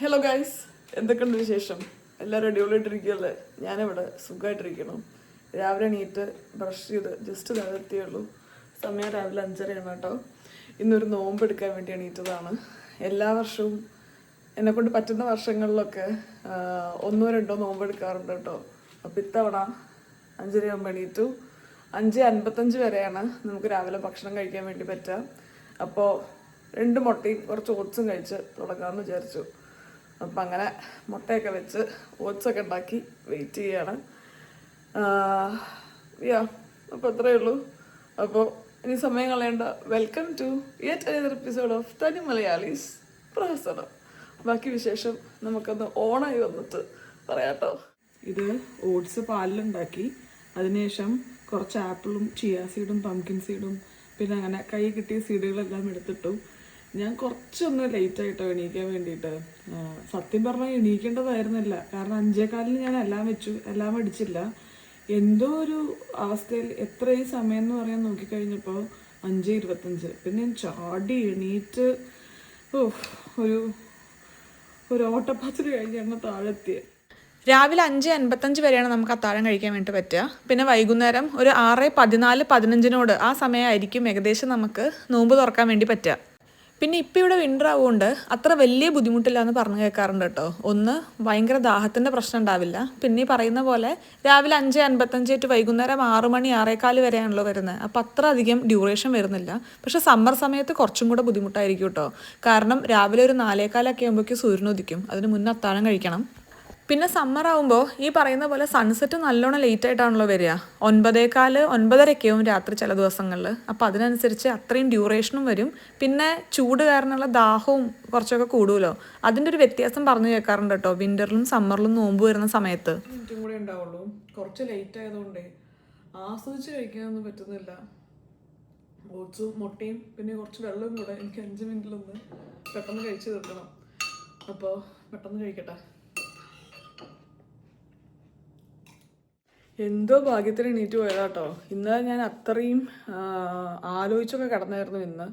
Hello guys, എന്തൊക്കെയുണ്ട് വിശേഷം? എല്ലാവരും അടിപൊളിയായിട്ടിരിക്കുകയല്ലേ? ഞാനിവിടെ സുഖമായിട്ടിരിക്കണം. രാവിലെ എണീറ്റ് ബ്രഷ് ചെയ്ത് ജസ്റ്റ് നിലത്തിയുള്ളൂ. സമയം രാവിലെ 5:30 കേട്ടോ. ഇന്നൊരു നോമ്പ് എടുക്കാൻ വേണ്ടി എണീറ്റതാണ്. എല്ലാ വർഷവും എന്നെക്കൊണ്ട് പറ്റുന്ന വർഷങ്ങളിലൊക്കെ ഒന്നോ രണ്ടോ നോമ്പ് എടുക്കാറുണ്ട് കേട്ടോ. അപ്പോൾ ഇത്തവണ 5:30 ആകുമ്പോൾ എണീറ്റു. 5:55 വരെയാണ് നമുക്ക് രാവിലെ ഭക്ഷണം കഴിക്കാൻ വേണ്ടി പറ്റുക. അപ്പോൾ 2 മുട്ടയും കുറച്ച് ഓട്സും കഴിച്ച് തുടങ്ങാമെന്ന് വിചാരിച്ചു. അപ്പം അങ്ങനെ മുട്ടയൊക്കെ വെച്ച് ഓട്സൊക്കെ ഉണ്ടാക്കി വെയിറ്റ് ചെയ്യാണ്. യാ, അപ്പോൾ അത്രയേ ഉള്ളൂ. അപ്പോൾ ഇനി സമയം കളയേണ്ട. Welcome to yet another episode of തനി മലയാളീസ് പ്രഹസനം. ബാക്കി വിശേഷം നമുക്കൊന്ന് ഓണായി വന്നിട്ട് പറയാട്ടോ. ഇത് ഓട്സ് പാലിലുണ്ടാക്കി, അതിനുശേഷം കുറച്ച് ആപ്പിളും ചിയ സീഡും പംകിൻ സീഡും പിന്നെ അങ്ങനെ കൈ കിട്ടിയ സീഡുകളെല്ലാം എടുത്തിട്ടു. ഞാൻ കുറച്ചൊന്ന് ലേറ്റായിട്ടോ എണീക്കാൻ വേണ്ടിയിട്ട്. സത്യം പറഞ്ഞാൽ എണീക്കേണ്ടതായിരുന്നില്ല, കാരണം 5:15 ഞാൻ എല്ലാം വെച്ചു, എല്ലാം അടിച്ചില്ല. എന്തോ ഒരു അവസ്ഥയിൽ എത്ര ഈ സമയം എന്ന് പറയാൻ നോക്കിക്കഴിഞ്ഞപ്പോൾ 5:25. പിന്നെ ഞാൻ ചാടി എണീറ്റ് ഒരു ഓട്ടപ്പാച്ചിൽ കഴിഞ്ഞാണ് താഴെത്തിയത്. രാവിലെ 5:55 വരെയാണ് നമുക്ക് അത്താഴം കഴിക്കാൻ വേണ്ടി പറ്റുക. പിന്നെ വൈകുന്നേരം ഒരു 6:14-15 ആ സമയമായിരിക്കും ഏകദേശം നമുക്ക് നോമ്പ് തുറക്കാൻ വേണ്ടി പറ്റുക. പിന്നെ ഇപ്പം ഇവിടെ വിൻ്റർ ആവുകൊണ്ട് അത്ര വലിയ ബുദ്ധിമുട്ടില്ല എന്ന് പറഞ്ഞു കേൾക്കാറുണ്ട് കേട്ടോ. ഒന്ന്, ഭയങ്കര ദാഹത്തിൻ്റെ പ്രശ്നം ഉണ്ടാവില്ല. പിന്നെ ഈ പറയുന്ന പോലെ രാവിലെ 5:55 ടു വൈകുന്നേരം 6 മണി 6:15 വരെയാണല്ലോ വരുന്നത്. അപ്പോൾ അത്ര അധികം ഡ്യൂറേഷൻ വരുന്നില്ല. പക്ഷേ സമ്മർ സമയത്ത് കുറച്ചും കൂടെ ബുദ്ധിമുട്ടായിരിക്കും കേട്ടോ. കാരണം രാവിലെ ഒരു 4:15 ആകുമ്പോഴേക്കും സൂര്യനുദിക്കും. അതിന് മുന്നേ അത്താഴം കഴിക്കണം. പിന്നെ സമ്മർ ആകുമ്പോൾ ഈ പറയുന്ന പോലെ സൺസെറ്റ് നല്ലോണം ലേറ്റ് ആയിട്ടാണല്ലോ വരിക. 9:15 9:30 രാത്രി ചില ദിവസങ്ങളിൽ. അപ്പോൾ അതിനനുസരിച്ച് അത്രയും ഡ്യൂറേഷനും വരും. പിന്നെ ചൂട് കാരണമുള്ള ദാഹവും കുറച്ചൊക്കെ കൂടുമല്ലോ. അതിൻ്റെ ഒരു വ്യത്യാസം പറഞ്ഞു കേൾക്കാറുണ്ട് കേട്ടോ, വിൻ്ററിലും സമ്മറിലും നോമ്പ് വരുന്ന സമയത്ത്. മിനിറ്റും കൂടെ ഉണ്ടാവുള്ളൂ. കുറച്ച് ലേറ്റ് ആയതുകൊണ്ടേ ആസ്വദിച്ച് കഴിക്കാനൊന്നും പറ്റുന്നില്ല. ഓട്സും മുട്ടയും പിന്നെ കുറച്ച് വെള്ളവും കൂടെ എനിക്ക് 5 മിനിറ്റിലൊന്ന് പെട്ടെന്ന് കഴിച്ച് തീർക്കണം. അപ്പോൾ പെട്ടെന്ന് കഴിക്കട്ടെ. എന്തോ ഭാഗ്യത്തിന് എണീറ്റ് പോയതാട്ടോ. ഇന്ന് ഞാൻ അത്രയും ആലോചിച്ചൊക്കെ കിടന്നായിരുന്നു. ഇന്ന്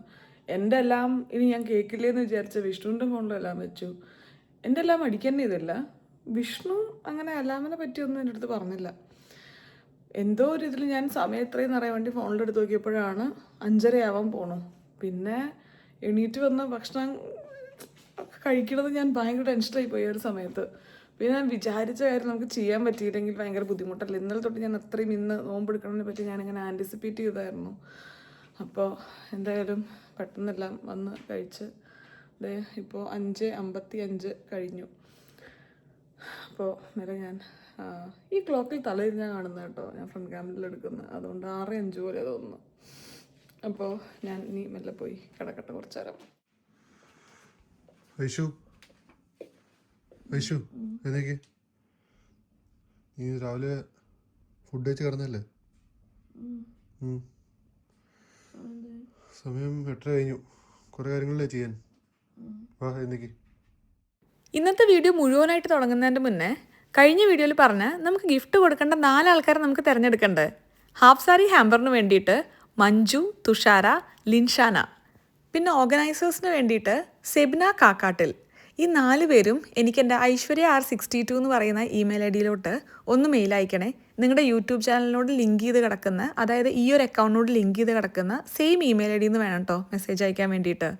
എൻ്റെ എല്ലാം ഇനി ഞാൻ കേൾക്കില്ലേന്ന് വിചാരിച്ച വിഷ്ണുവിൻ്റെ ഫോണിലും എല്ലാം വെച്ചു. എൻ്റെ എല്ലാം അടിക്കാൻ ചെയ്തില്ല. വിഷ്ണു അങ്ങനെ അലാമിനെ പറ്റിയൊന്നും എൻ്റെ അടുത്ത് പറഞ്ഞില്ല. എന്തോ ഒരു ഇതിൽ ഞാൻ സമയം എത്രയെന്ന് അറിയാൻ വേണ്ടി ഫോണിലെടുത്ത് നോക്കിയപ്പോഴാണ് 5:30 ആവാൻ പോണു. പിന്നെ എണീറ്റ് വന്ന് ഭക്ഷണം കഴിക്കണത് ഞാൻ ഭയങ്കര ടെൻഷനായി പോയി ഒരു സമയത്ത്. പിന്നെ ഞാൻ വിചാരിച്ച കാര്യം നമുക്ക് ചെയ്യാൻ പറ്റിയില്ലെങ്കിൽ ഭയങ്കര ബുദ്ധിമുട്ടല്ല. ഇന്നലെ തൊട്ട് ഞാൻ അത്രയും ഇന്ന് നോമ്പെടുക്കണതിനെ പറ്റി ഞാനിങ്ങനെ ആൻറ്റിസിപ്പേറ്റ് ചെയ്തായിരുന്നു. അപ്പോൾ എന്തായാലും പെട്ടെന്നെല്ലാം വന്ന് കഴിച്ച് ഇപ്പോൾ 5:55 കഴിഞ്ഞു. അപ്പോൾ നേരെ ഞാൻ ഈ ക്ലോക്കിൽ തലതിരിഞ്ഞാൽ കാണുന്നത് കേട്ടോ, ഞാൻ ഫ്രണ്ട് ക്യാമറയിൽ എടുക്കുന്നത്. അതുകൊണ്ട് 6:05 പോലെ തോന്നുന്നു. അപ്പോൾ ഞാൻ ഇനി മെല്ലെ പോയി കിടക്കട്ടെ കുറച്ച് നേരം. വൈശു എന്നേക്ക് നീ രാവിലെ ഫുഡ് കഴിച്ച് കിടന്നല്ലേ? സമയം 8:30 കഴിഞ്ഞു. കുറേ കാര്യങ്ങളല്ലേ ചെയ്യാൻ. വാ എന്നേക്ക്. ഇന്നത്തെ വീഡിയോ മുഴുവനായിട്ട് തുടങ്ങുന്നതിൻ്റെ മുന്നേ കഴിഞ്ഞ വീഡിയോയിൽ പറഞ്ഞ് നമുക്ക് ഗിഫ്റ്റ് കൊടുക്കേണ്ട 4 ആൾക്കാരെ നമുക്ക് തിരഞ്ഞെടുക്കണ്ടേ. ഹാഫ് സാരി ഹാമ്പറിന് വേണ്ടിയിട്ട് മഞ്ജു, തുഷാര, ലിൻഷാന. പിന്നെ ഓർഗനൈസേഴ്സിന് വേണ്ടിയിട്ട് സെബ്ന കാക്കാട്ടിൽ. ഈ 4 പേരും എനിക്ക് എൻ്റെ ഐശ്വര്യ R62 എന്ന് പറയുന്ന ഇമെയിൽ ID-യിലോട്ട് ഒന്ന് മെയിൽ അയക്കണേ. നിങ്ങളുടെ യൂട്യൂബ് ചാനലിനോട് ലിങ്ക് ചെയ്ത് കിടക്കുന്ന, അതായത് ഈ ഒരു അക്കൗണ്ടിനോട് ലിങ്ക് ചെയ്ത് കിടക്കുന്ന സെയിം ഇമെയിൽ ID എന്ന് വേണം കേട്ടോ മെസ്സേജ് അയക്കാൻ വേണ്ടിയിട്ട്.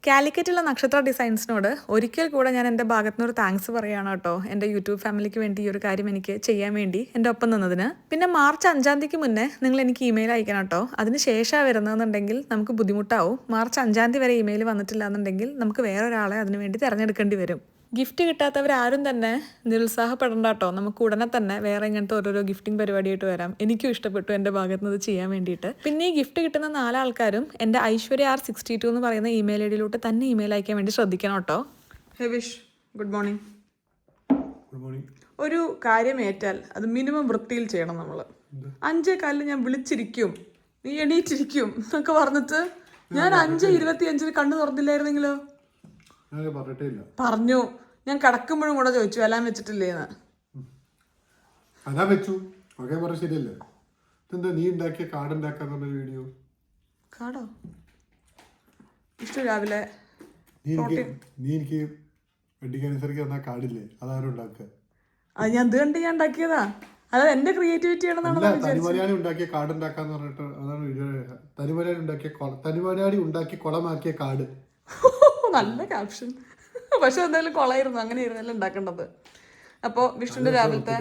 കാലിക്കറ്റുള്ള നക്ഷത്ര ഡിസൈൻസിനോട് ഒരിക്കൽ കൂടെ ഞാൻ എൻ്റെ ഭാഗത്തുനിന്നൊരു താങ്ക്സ് പറയുകയാണ് കേട്ടോ, എൻ്റെ യൂട്യൂബ് ഫാമിലിക്ക് വേണ്ടി ഈ ഒരു കാര്യം എനിക്ക് ചെയ്യാൻ വേണ്ടി എൻ്റെ ഒപ്പം നിന്നതിന്. പിന്നെ മാർച്ച് 5 മുന്നേ നിങ്ങൾ എനിക്ക് ഇമെയിൽ അയക്കണം കേട്ടോ. അതിന് ശേഷമാണ് വരുന്നതെന്നുണ്ടെങ്കിൽ നമുക്ക് ബുദ്ധിമുട്ടാവും. മാർച്ച് 5 വരെ ഇമെയിൽ വന്നിട്ടില്ല എന്നുണ്ടെങ്കിൽ നമുക്ക് വേറൊരാളെ അതിന് വേണ്ടി തിരഞ്ഞെടുക്കേണ്ടി വരും. ഗിഫ്റ്റ് കിട്ടാത്തവരാരും തന്നെ നിരുത്സാഹപ്പെടണ്ട കേട്ടോ. നമുക്ക് ഉടനെ തന്നെ വേറെ ഇങ്ങനത്തെ ഓരോരോ ഗിഫ്റ്റിംഗ് പരിപാടിയായിട്ട് വരാം. എനിക്കും ഇഷ്ടപ്പെട്ടു എൻ്റെ ഭാഗത്തുനിന്ന് ചെയ്യാൻ വേണ്ടിയിട്ട്. പിന്നെ ഈ ഗിഫ്റ്റ് കിട്ടുന്ന 4 ആൾക്കാരും എൻ്റെ ഐശ്വര്യ R62 എന്ന് പറയുന്ന ഇമെയിൽ ID-യിലോട്ട് തന്നെ ഇമെയിൽ അയക്കാൻ വേണ്ടി ശ്രദ്ധിക്കണം കേട്ടോ. Hey wish, good morning. Good morning. ഒരു കാര്യം ഏറ്റാൽ അത് മിനിമം വൃത്തിയിൽ ചെയ്യണം. നമ്മൾ 5:15 ഞാൻ വിളിച്ചിരിക്കും, നീ എണീറ്റിരിക്കും എന്നൊക്കെ പറഞ്ഞിട്ട് ഞാൻ 5:25 കണ്ണു തുറന്നില്ലായിരുന്നെങ്കിലോ? പറഞ്ഞു. ഞാൻ കിടക്കുമ്പോഴും കൂടെ ചോദിച്ചു എല്ലാം വെച്ചിട്ടില്ലേന്ന്. അതാ വെച്ചു. ശരിയല്ലേ? എന്താ നീ ഉണ്ടാക്കിയ കാർഡ് ഉണ്ടാക്കാന്ന് പറഞ്ഞ വീഡിയോ? കാർഡോ? വിഷ്ണു രാവിലെ നീ എനിക്ക് വെഡിങ് ആനിവേഴ്സറിക്ക് തന്ന കാർഡില്ലേ അതാരും ഉണ്ടാക്കുക? അത് ഞാൻ ഇത് കണ്ട് ഞാൻ ഉണ്ടാക്കിയതാ. അത് എന്റെ ക്രിയേറ്റിവിറ്റി ആണെന്നാണ് തനിമലയാളി ഉണ്ടാക്കിയ കാർഡ് ഉണ്ടാക്കാന്ന് പറഞ്ഞിട്ട് അതാണ് തനിമലയാളി ഉണ്ടാക്കി കുളമാക്കിയ കാർഡ്. നല്ല ക്യാപ്ഷൻ. പക്ഷെ എന്തായാലും കൊളായിരുന്നു, അങ്ങനെ ആയിരുന്നല്ലോ ഉണ്ടാക്കേണ്ടത്. അപ്പോൾ വിഷ്ണുവിന്റെ രാവിലത്തെ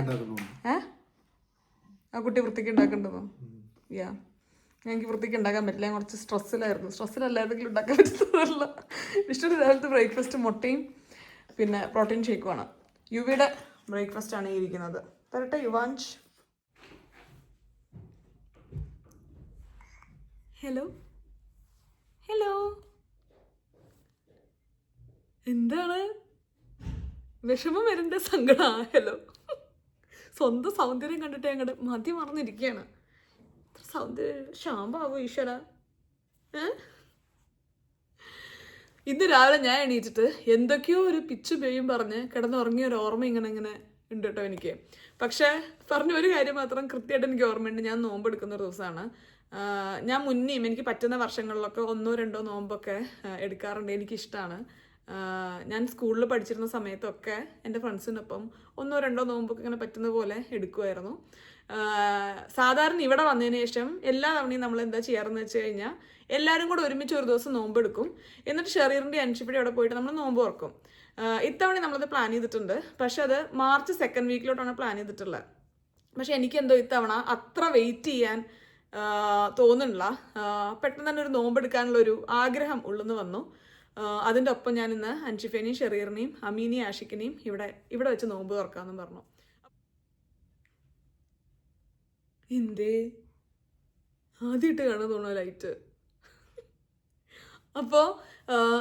ആ കുട്ടി വൃത്തിക്ക് ഉണ്ടാക്കേണ്ടതോ? യാ, എനിക്ക് വൃത്തിക്ക് ഉണ്ടാക്കാൻ പറ്റില്ല, ഞാൻ കുറച്ച് സ്ട്രെസ്സിലല്ലാതെങ്കിലും ഉണ്ടാക്കാൻ പറ്റുന്നതല്ല. വിഷ്ണുവിന്റെ രാവിലത്തെ ബ്രേക്ക്ഫാസ്റ്റ് മുട്ടയും പിന്നെ പ്രോട്ടീൻ ഷേക്കുമാണ്. യുവിയുടെ ബ്രേക്ക്ഫാസ്റ്റ് ആണ് ഈ ഇരിക്കുന്നത്. തരട്ടെ യുവാഞ്ച്. ഹലോ ഹലോ, എന്താണ് വിഷമം വരണ്ട സങ്കട? ഹലോ, സ്വന്തം സൗന്ദര്യം കണ്ടിട്ട് ഞങ്ങളുടെ മതി മറന്നിരിക്കുകയാണ്. ഇത്ര സൗന്ദര്യം ശാമ്പാവോ ഈശ്വര. ഇന്ന് രാവിലെ ഞാൻ എണീറ്റിട്ട് എന്തൊക്കെയോ ഒരു പിച്ചു പേയും പറഞ്ഞ് കിടന്നുറങ്ങിയ ഒരു ഓർമ്മ ഇങ്ങനെ ഉണ്ട് കേട്ടോ എനിക്ക്. പക്ഷേ പറഞ്ഞ ഒരു കാര്യം മാത്രം കൃത്യമായിട്ട് എനിക്ക് ഓർമ്മയുണ്ട്. ഞാൻ നോമ്പെടുക്കുന്ന ഒരു ദിവസമാണ്. ഞാൻ മുന്നേയും എനിക്ക് പറ്റുന്ന വർഷങ്ങളിലൊക്കെ 1-2 നോമ്പൊക്കെ എടുക്കാറുണ്ട്. എനിക്കിഷ്ടമാണ്. ഞാൻ സ്കൂളിൽ പഠിച്ചിരുന്ന സമയത്തൊക്കെ എൻ്റെ ഫ്രണ്ട്സിനൊപ്പം 1-2 നോമ്പൊക്കെ ഇങ്ങനെ പറ്റുന്ന പോലെ എടുക്കുമായിരുന്നു. സാധാരണ ഇവിടെ വന്നതിന് ശേഷം എല്ലാ തവണയും നമ്മൾ എന്താ ചെയ്യാറെന്ന് വെച്ച് കഴിഞ്ഞാൽ എല്ലാവരും കൂടെ ഒരുമിച്ച് ഒരു ദിവസം നോമ്പെടുക്കും. എന്നിട്ട് ഷെറീറിൻ്റെ അൻഷിപ്പിയുടെ അവിടെ പോയിട്ട് നമ്മൾ നോമ്പ് തുറക്കും. ഇത്തവണ നമ്മളത് പ്ലാൻ ചെയ്തിട്ടുണ്ട്. പക്ഷെ അത് മാർച്ച് 2nd വീക്കിലോട്ടാണ് പ്ലാൻ ചെയ്തിട്ടുള്ളത്. പക്ഷെ എനിക്കെന്തോ ഇത്തവണ അത്ര വെയിറ്റ് ചെയ്യാൻ തോന്നുന്നില്ല. പെട്ടെന്ന് തന്നെ ഒരു നോമ്പെടുക്കാനുള്ളൊരു ആഗ്രഹം ഉള്ളെന്ന് വന്നു. അതിൻ്റെ ഒപ്പം ഞാൻ ഇന്ന് അൻഷിഫേനെയും ഷെറീറിനെയും അമീനെയും ആഷിക്കിനെയും ഇവിടെ വെച്ച് നോമ്പ് തുറക്കാമെന്നും പറഞ്ഞു. എന്തേ ആദ്യമായിട്ട് കാണാൻ തോന്നുന്നു ലൈറ്റ്. അപ്പോൾ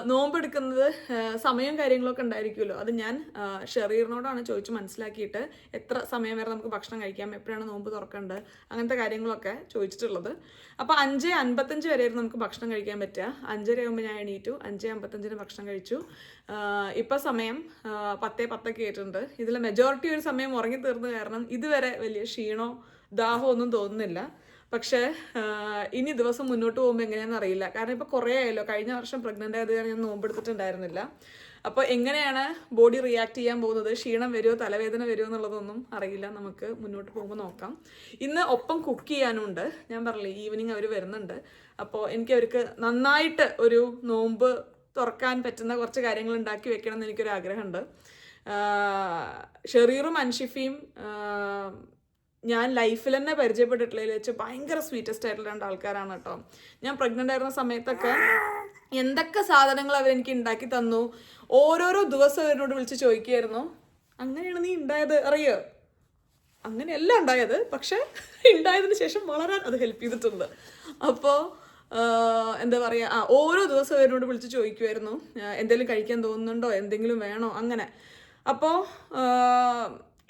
നോമ്പെടുക്കുന്നത് സമയം കാര്യങ്ങളൊക്കെ ഉണ്ടായിരിക്കുമല്ലോ. അത് ഞാൻ ഷെറീറിനോടാണ് ചോദിച്ച് മനസ്സിലാക്കിയിട്ട് എത്ര സമയം വരെ നമുക്ക് ഭക്ഷണം കഴിക്കാം, എപ്പോഴാണ് നോമ്പ് തുറക്കേണ്ടത്, അങ്ങനത്തെ കാര്യങ്ങളൊക്കെ ചോദിച്ചിട്ടുള്ളത്. അപ്പോൾ 5:55 വരെയായിരുന്നു നമുക്ക് ഭക്ഷണം കഴിക്കാൻ പറ്റുക. 5:30 ആകുമ്പോൾ ഞാൻ എണീറ്റു. 5:55 ഭക്ഷണം കഴിച്ചു. ഇപ്പോൾ സമയം 10:10 ആയിട്ടുണ്ട്. ഇതിൽ മെജോറിറ്റി ഒരു സമയം ഉറങ്ങി തീർന്നു കാരണം ഇതുവരെ വലിയ ക്ഷീണോ ദാഹമോ ഒന്നും തോന്നുന്നില്ല. പക്ഷേ ഇനി ദിവസം മുന്നോട്ട് പോകുമ്പോൾ എങ്ങനെയാണെന്ന് അറിയില്ല. കാരണം ഇപ്പോൾ കുറേ ആയല്ലോ, കഴിഞ്ഞ വർഷം പ്രഗ്നൻ്റ് ആയത് കാരണം ഞാൻ നോമ്പെടുത്തിട്ടുണ്ടായിരുന്നില്ല. അപ്പോൾ എങ്ങനെയാണ് ബോഡി റിയാക്ട് ചെയ്യാൻ പോകുന്നത്, ക്ഷീണം വരുമോ തലവേദന വരുമോ എന്നുള്ളതൊന്നും അറിയില്ല. നമുക്ക് മുന്നോട്ട് പോകുമ്പോൾ നോക്കാം. ഇന്ന് ഒപ്പം കുക്ക് ചെയ്യാനുണ്ട്. ഞാൻ പറഞ്ഞില്ലേ ഈവനിങ് അവർ വരുന്നുണ്ട്. അപ്പോൾ എനിക്ക് അവർക്ക് നന്നായിട്ട് ഒരു നോമ്പ് തുറക്കാൻ പറ്റുന്ന കുറച്ച് കാര്യങ്ങൾ ഉണ്ടാക്കി വെക്കണം എന്ന് എനിക്കൊരു ആഗ്രഹമുണ്ട്. ഷെറീറും അൻഷിഫയും ഞാൻ ലൈഫിൽ തന്നെ പരിചയപ്പെട്ടിട്ടുള്ളതിൽ വെച്ച് ഭയങ്കര സ്വീറ്റസ്റ്റ് ആയിട്ടുള്ള 2 ആൾക്കാരാണ് കേട്ടോ. ഞാൻ പ്രഗ്നൻ്റ് ആയിരുന്ന സമയത്തൊക്കെ എന്തൊക്കെ സാധനങ്ങൾ അവരെനിക്ക് ഉണ്ടാക്കി തന്നു. ഓരോരോ ദിവസം അവരോട് വിളിച്ച് ചോദിക്കുമായിരുന്നു, അങ്ങനെയാണ് നീ ഉണ്ടായത് അറിയോ? അങ്ങനെയല്ല ഉണ്ടായത്, പക്ഷെ ഉണ്ടായതിന് ശേഷം വളരാൻ അത് ഹെൽപ്പ് ചെയ്തിട്ടുണ്ട്. അപ്പോൾ എന്താ പറയുക, ഓരോ ദിവസം അവരോട് വിളിച്ച് ചോദിക്കുമായിരുന്നു എന്തെങ്കിലും കഴിക്കാൻ തോന്നുന്നുണ്ടോ, എന്തെങ്കിലും വേണോ, അങ്ങനെ. അപ്പോൾ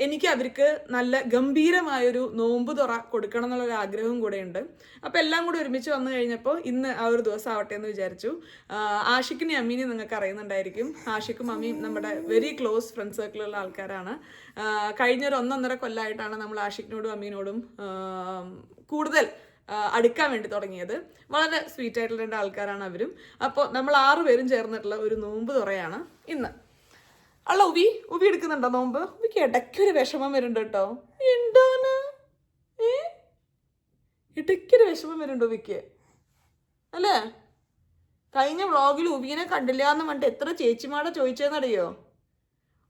എനിക്ക് അവർക്ക് നല്ല ഗംഭീരമായൊരു നോമ്പ് തുറ കൊടുക്കണം എന്നുള്ളൊരു ആഗ്രഹവും കൂടെയുണ്ട്. അപ്പോൾ എല്ലാം കൂടി ഒരുമിച്ച് വന്നു കഴിഞ്ഞപ്പോൾ ഇന്ന് ആ ഒരു ദിവസം ആവട്ടെ എന്ന് വിചാരിച്ചു. ആഷിക്കിനെയും അമ്മീനെയും നിങ്ങൾക്ക് അറിയുന്നുണ്ടായിരിക്കും. ആഷിക്കും അമ്മയും നമ്മുടെ വെരി ക്ലോസ് ഫ്രണ്ട് സർക്കിളുള്ള ആൾക്കാരാണ്. കഴിഞ്ഞൊരു 1-1.5 കൊല്ലമായിട്ടാണ് നമ്മൾ ആഷിക്കിനോടും അമ്മീനോടും കൂടുതൽ അടുക്കാൻ വേണ്ടി തുടങ്ങിയത്. വളരെ സ്വീറ്റ് ആയിട്ടുള്ള 2 ആൾക്കാരാണ് അവരും. അപ്പോൾ നമ്മൾ 6 പേരും ചേർന്നിട്ടുള്ള ഒരു നോമ്പ് തുറയാണ് ഇന്ന്. അല്ല ഉവി എടുക്കുന്നുണ്ടോ നോമ്പ്? ഉവിക്ക് ഇടയ്ക്കൊരു വിഷമം വരുന്നുണ്ട് കേട്ടോ. എന്താണ് ഇടയ്ക്കൊരു വിഷമം വരുന്നുണ്ട് ഉവിക്ക് അല്ലേ? കഴിഞ്ഞ വ്ളോഗിൽ ഉവിനെ കണ്ടില്ല എന്ന് പറഞ്ഞിട്ട് എത്ര ചേച്ചിമാടെ ചോദിച്ചതെന്നറിയോ?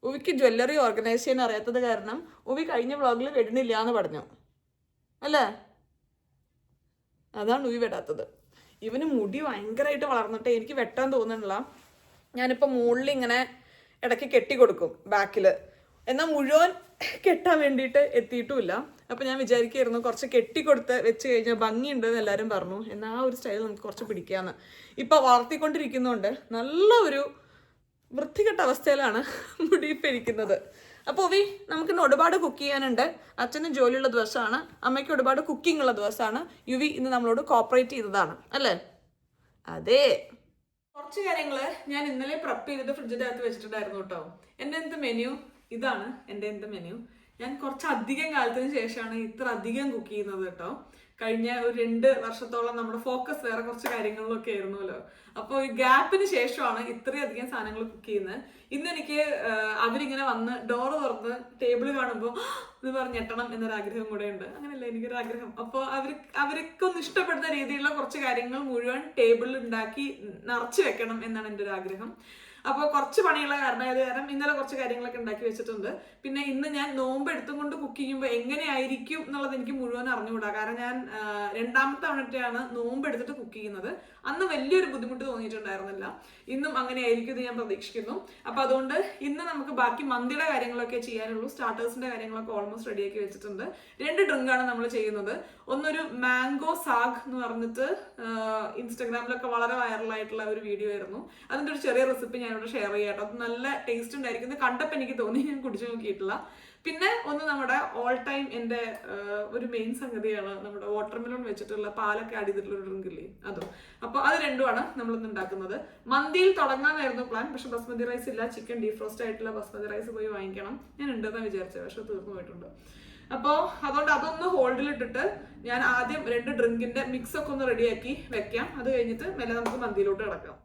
ഉവിക്ക് ജ്വല്ലറി ഓർഗനൈസ് ചെയ്യാൻ അറിയാത്തത് കാരണം ഉവി കഴിഞ്ഞ വ്ളോഗിൽ വെടുന്നില്ല എന്ന് പറഞ്ഞു അല്ലേ? അതാണ് ഉവി വെടാത്തത്. ഇവന് മുടി ഭയങ്കരമായിട്ട് വളർന്നിട്ട് എനിക്ക് വെട്ടാൻ തോന്നുന്നില്ല. ഞാനിപ്പോൾ മുകളിൽ ഇങ്ങനെ ഇടയ്ക്ക് കെട്ടിക്കൊടുക്കും ബാക്കിൽ, എന്നാൽ മുഴുവൻ കെട്ടാൻ വേണ്ടിയിട്ട് എത്തിയിട്ടുമില്ല. അപ്പോൾ ഞാൻ വിചാരിക്കുകയായിരുന്നു കുറച്ച് കെട്ടിക്കൊടുത്ത് വെച്ച് കഴിഞ്ഞാൽ ഭംഗിയുണ്ടെന്ന് എല്ലാവരും പറഞ്ഞു. എന്നാൽ ആ ഒരു സ്റ്റൈൽ നമുക്ക് കുറച്ച് പിടിക്കാമെന്ന്. ഇപ്പോൾ വളർത്തിക്കൊണ്ടിരിക്കുന്നതുകൊണ്ട് നല്ല ഒരു വൃത്തികെട്ട അവസ്ഥയിലാണ് മുടിയിപ്പോൾ ഇരിക്കുന്നത്. അപ്പോൾ നമുക്കിന്ന് ഒരുപാട് കുക്ക് ചെയ്യാനുണ്ട്. അച്ഛന് ജോലിയുള്ള ദിവസമാണ്, അമ്മയ്ക്ക് ഒരുപാട് കുക്കിംഗ് ഉള്ള ദിവസമാണ്. യുവി ഇന്ന് നമ്മളോട് കോപ്പറേറ്റ് ചെയ്തതാണ് അല്ലേ? അതെ, കുറച്ച് കാര്യങ്ങൾ ഞാൻ ഇന്നലെ പ്രപ്പ് ചെയ്തിട്ട് ഫ്രിഡ്ജിൻ്റെ അകത്ത് വെച്ചിട്ടുണ്ടായിരുന്നു കേട്ടോ. എൻ്റെ എന്ത് മെനു ഇതാണ്. എൻ്റെ എന്ത് മെനു ഞാൻ കുറച്ച് അധികം കാലത്തിന് ശേഷമാണ് ഇത്ര അധികം കുക്ക് ചെയ്യുന്നത് കേട്ടോ. കഴിഞ്ഞ ഒരു 2 വർഷത്തോളം നമ്മുടെ ഫോക്കസ് വേറെ കുറച്ച് കാര്യങ്ങളിലൊക്കെ ആയിരുന്നല്ലോ. അപ്പോൾ ഈ ഗ്യാപ്പിന് ശേഷമാണ് ഇത്രയധികം സാധനങ്ങൾ കുക്ക് ചെയ്യുന്നത്. ഇന്ന് എനിക്ക് അവരിങ്ങനെ വന്ന് ഡോറ് തുറന്ന് ടേബിൾ കാണുമ്പോൾ ഇത് പറഞ്ഞെട്ടണം എന്നൊരാഗ്രഹം കൂടെ ഉണ്ട്. അങ്ങനെയല്ല, എനിക്കൊരാഗ്രഹം. അപ്പോൾ അവർക്കൊന്ന് ഇഷ്ടപ്പെടുന്ന രീതിയിലുള്ള കുറച്ച് കാര്യങ്ങൾ മുഴുവൻ ടേബിളിൽ ഉണ്ടാക്കി നിറച്ച് വെക്കണം എന്നാണ് എൻ്റെ ഒരു ആഗ്രഹം. അപ്പോൾ കുറച്ച് പണിയുള്ള കാരണം ഇന്നലെ കുറച്ച് കാര്യങ്ങളൊക്കെ ഉണ്ടാക്കി വെച്ചിട്ടുണ്ട്. പിന്നെ ഇന്ന് ഞാൻ നോമ്പ് എടുത്തുകൊണ്ട് കുക്ക് ചെയ്യുമ്പോൾ എങ്ങനെയായിരിക്കും എന്നുള്ളത് എനിക്ക് മുഴുവൻ അറിഞ്ഞുകൂടാ. കാരണം ഞാൻ 2ാമത്തെ തവണത്തെയാണ് നോമ്പ് എടുത്തിട്ട് കുക്ക് ചെയ്യുന്നത്. അന്ന് വലിയൊരു ബുദ്ധിമുട്ട് തോന്നിയിട്ടുണ്ടായിരുന്നില്ല. ഇന്നും അങ്ങനെ ആയിരിക്കും എന്ന് ഞാൻ പ്രതീക്ഷിക്കുന്നു. അപ്പോൾ അതുകൊണ്ട് ഇന്ന് നമുക്ക് ബാക്കി മന്തിയുടെ കാര്യങ്ങളൊക്കെ ചെയ്യാനുള്ളൂ. സ്റ്റാർട്ടേഴ്സിന്റെ കാര്യങ്ങളൊക്കെ ഓൾമോസ്റ്റ് റെഡിയാക്കി വെച്ചിട്ടുണ്ട്. 2 ഡ്രിങ്കാണ് നമ്മൾ ചെയ്യുന്നത്. ഒന്നൊരു മാംഗോ സാഗ് എന്ന് പറഞ്ഞിട്ട് ഇൻസ്റ്റാഗ്രാമിലൊക്കെ വളരെ വൈറലായിട്ടുള്ള ഒരു വീഡിയോ ആയിരുന്നു. അതിൻ്റെ ഒരു ചെറിയ റെസിപ്പി ഞാനിവിടെ ഷെയർ ചെയ്യാം കേട്ടോ. അത് നല്ല ടേസ്റ്റ് ഉണ്ടായിരിക്കും. കണ്ടപ്പോൾ എനിക്ക് തോന്നി, ഞാൻ കുടിച്ചു നോക്കിയിട്ടില്ല. പിന്നെ ഒന്ന് നമ്മുടെ ഓൾ ടൈം എൻ്റെ ഒരു മെയിൻ സംഗതിയാണ് നമ്മുടെ വാട്ടർമെലോൺ വെച്ചിട്ടുള്ള പാലൊക്കെ ആഡ് ചെയ്തിട്ടുള്ള ഒരു ഡ്രിങ്ക് ഇല്ലേ, അതും. അപ്പോൾ അത് രണ്ടുമാണ് നമ്മളിന്ന് ഉണ്ടാക്കുന്നത്. മന്തിയിൽ തുടങ്ങാനായിരുന്നു പ്ലാൻ, പക്ഷെ ബസ്മതി റൈസ് ഇല്ല. ചിക്കൻ ഡീഫ്രോസ്റ്റ് ആയിട്ടുള്ള ബസ്മതി റൈസ് പോയി വാങ്ങിക്കണം. ഞാൻ ഉണ്ടെന്നാണ് വിചാരിച്ചത്, പക്ഷെ തീർന്നു പോയിട്ടുണ്ട്. അപ്പോൾ അതുകൊണ്ട് അതൊന്ന് ഹോൾഡിലിട്ടിട്ട് ഞാൻ ആദ്യം 2 ഡ്രിങ്കിന്റെ മിക്സ് ഒക്കെ ഒന്ന് റെഡിയാക്കി വെക്കാം. അത് കഴിഞ്ഞിട്ട് മെല്ലെ നമുക്ക് മന്തിയിലോട്ട് കിടക്കാം.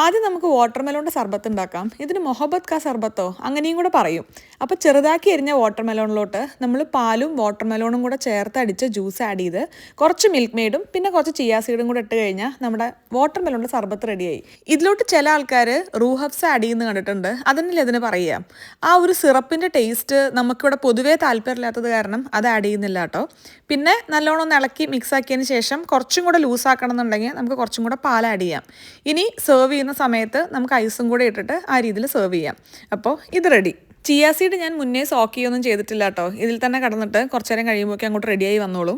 ആദ്യം നമുക്ക് വാട്ടർമെലോണിൻ്റെ സർബത്ത് ഉണ്ടാക്കാം. ഇതിന് മൊഹബത്ത് കാ സർബത്തോ അങ്ങനെയും കൂടെ പറയും. അപ്പോൾ ചെറുതാക്കി എരിഞ്ഞ വാട്ടർമെലോണിലോട്ട് നമ്മൾ പാലും വാട്ടർമെലോണും കൂടെ ചേർത്ത് അടിച്ച് ജ്യൂസ് ആഡ് ചെയ്ത് കുറച്ച് മിൽക്ക് മെയ്ഡും പിന്നെ കുറച്ച് ചിയാ സീഡും കൂടെ ഇട്ട് കഴിഞ്ഞാൽ നമ്മുടെ വാട്ടർമെലോണിൻ്റെ സർബത്ത് റെഡിയായി. ഇതിലോട്ട് ചില ആൾക്കാർ റൂഹബ്സ് ആഡ് ചെയ്യുന്നത് കണ്ടിട്ടുണ്ട്. അതന്നെയല്ലേ ഇതിന് പറയുക. ആ ഒരു സിറപ്പിൻ്റെ ടേസ്റ്റ് നമുക്കിവിടെ പൊതുവേ താല്പര്യമില്ലാത്തത് കാരണം അത് ആഡ് ചെയ്യുന്നില്ല കേട്ടോ. പിന്നെ നല്ലോണം ഒന്ന് ഇളക്കി മിക്സ് ആക്കിയതിന് ശേഷം കുറച്ചും കൂടെ ലൂസാക്കണം എന്നുണ്ടെങ്കിൽ നമുക്ക് കുറച്ചും കൂടെ പാൽ ആഡ് ചെയ്യാം. ഇനി സെർവ് ചെയ്യുന്ന സമയത്ത് നമുക്ക് ഐസും കൂടെ ഇട്ടിട്ട് ആ രീതിയിൽ സെർവ് ചെയ്യാം. അപ്പോൾ ഇത് റെഡി. ചിയാ സീഡ് ഞാൻ മുന്നേ സോക്ക് ചെയ്യൊന്നും ചെയ്തിട്ടില്ല കേട്ടോ. ഇതിൽ തന്നെ കടന്നിട്ട് കുറച്ച് നേരം കഴിയുമ്പോൾ അങ്ങോട്ട് റെഡിയായി വന്നോളും.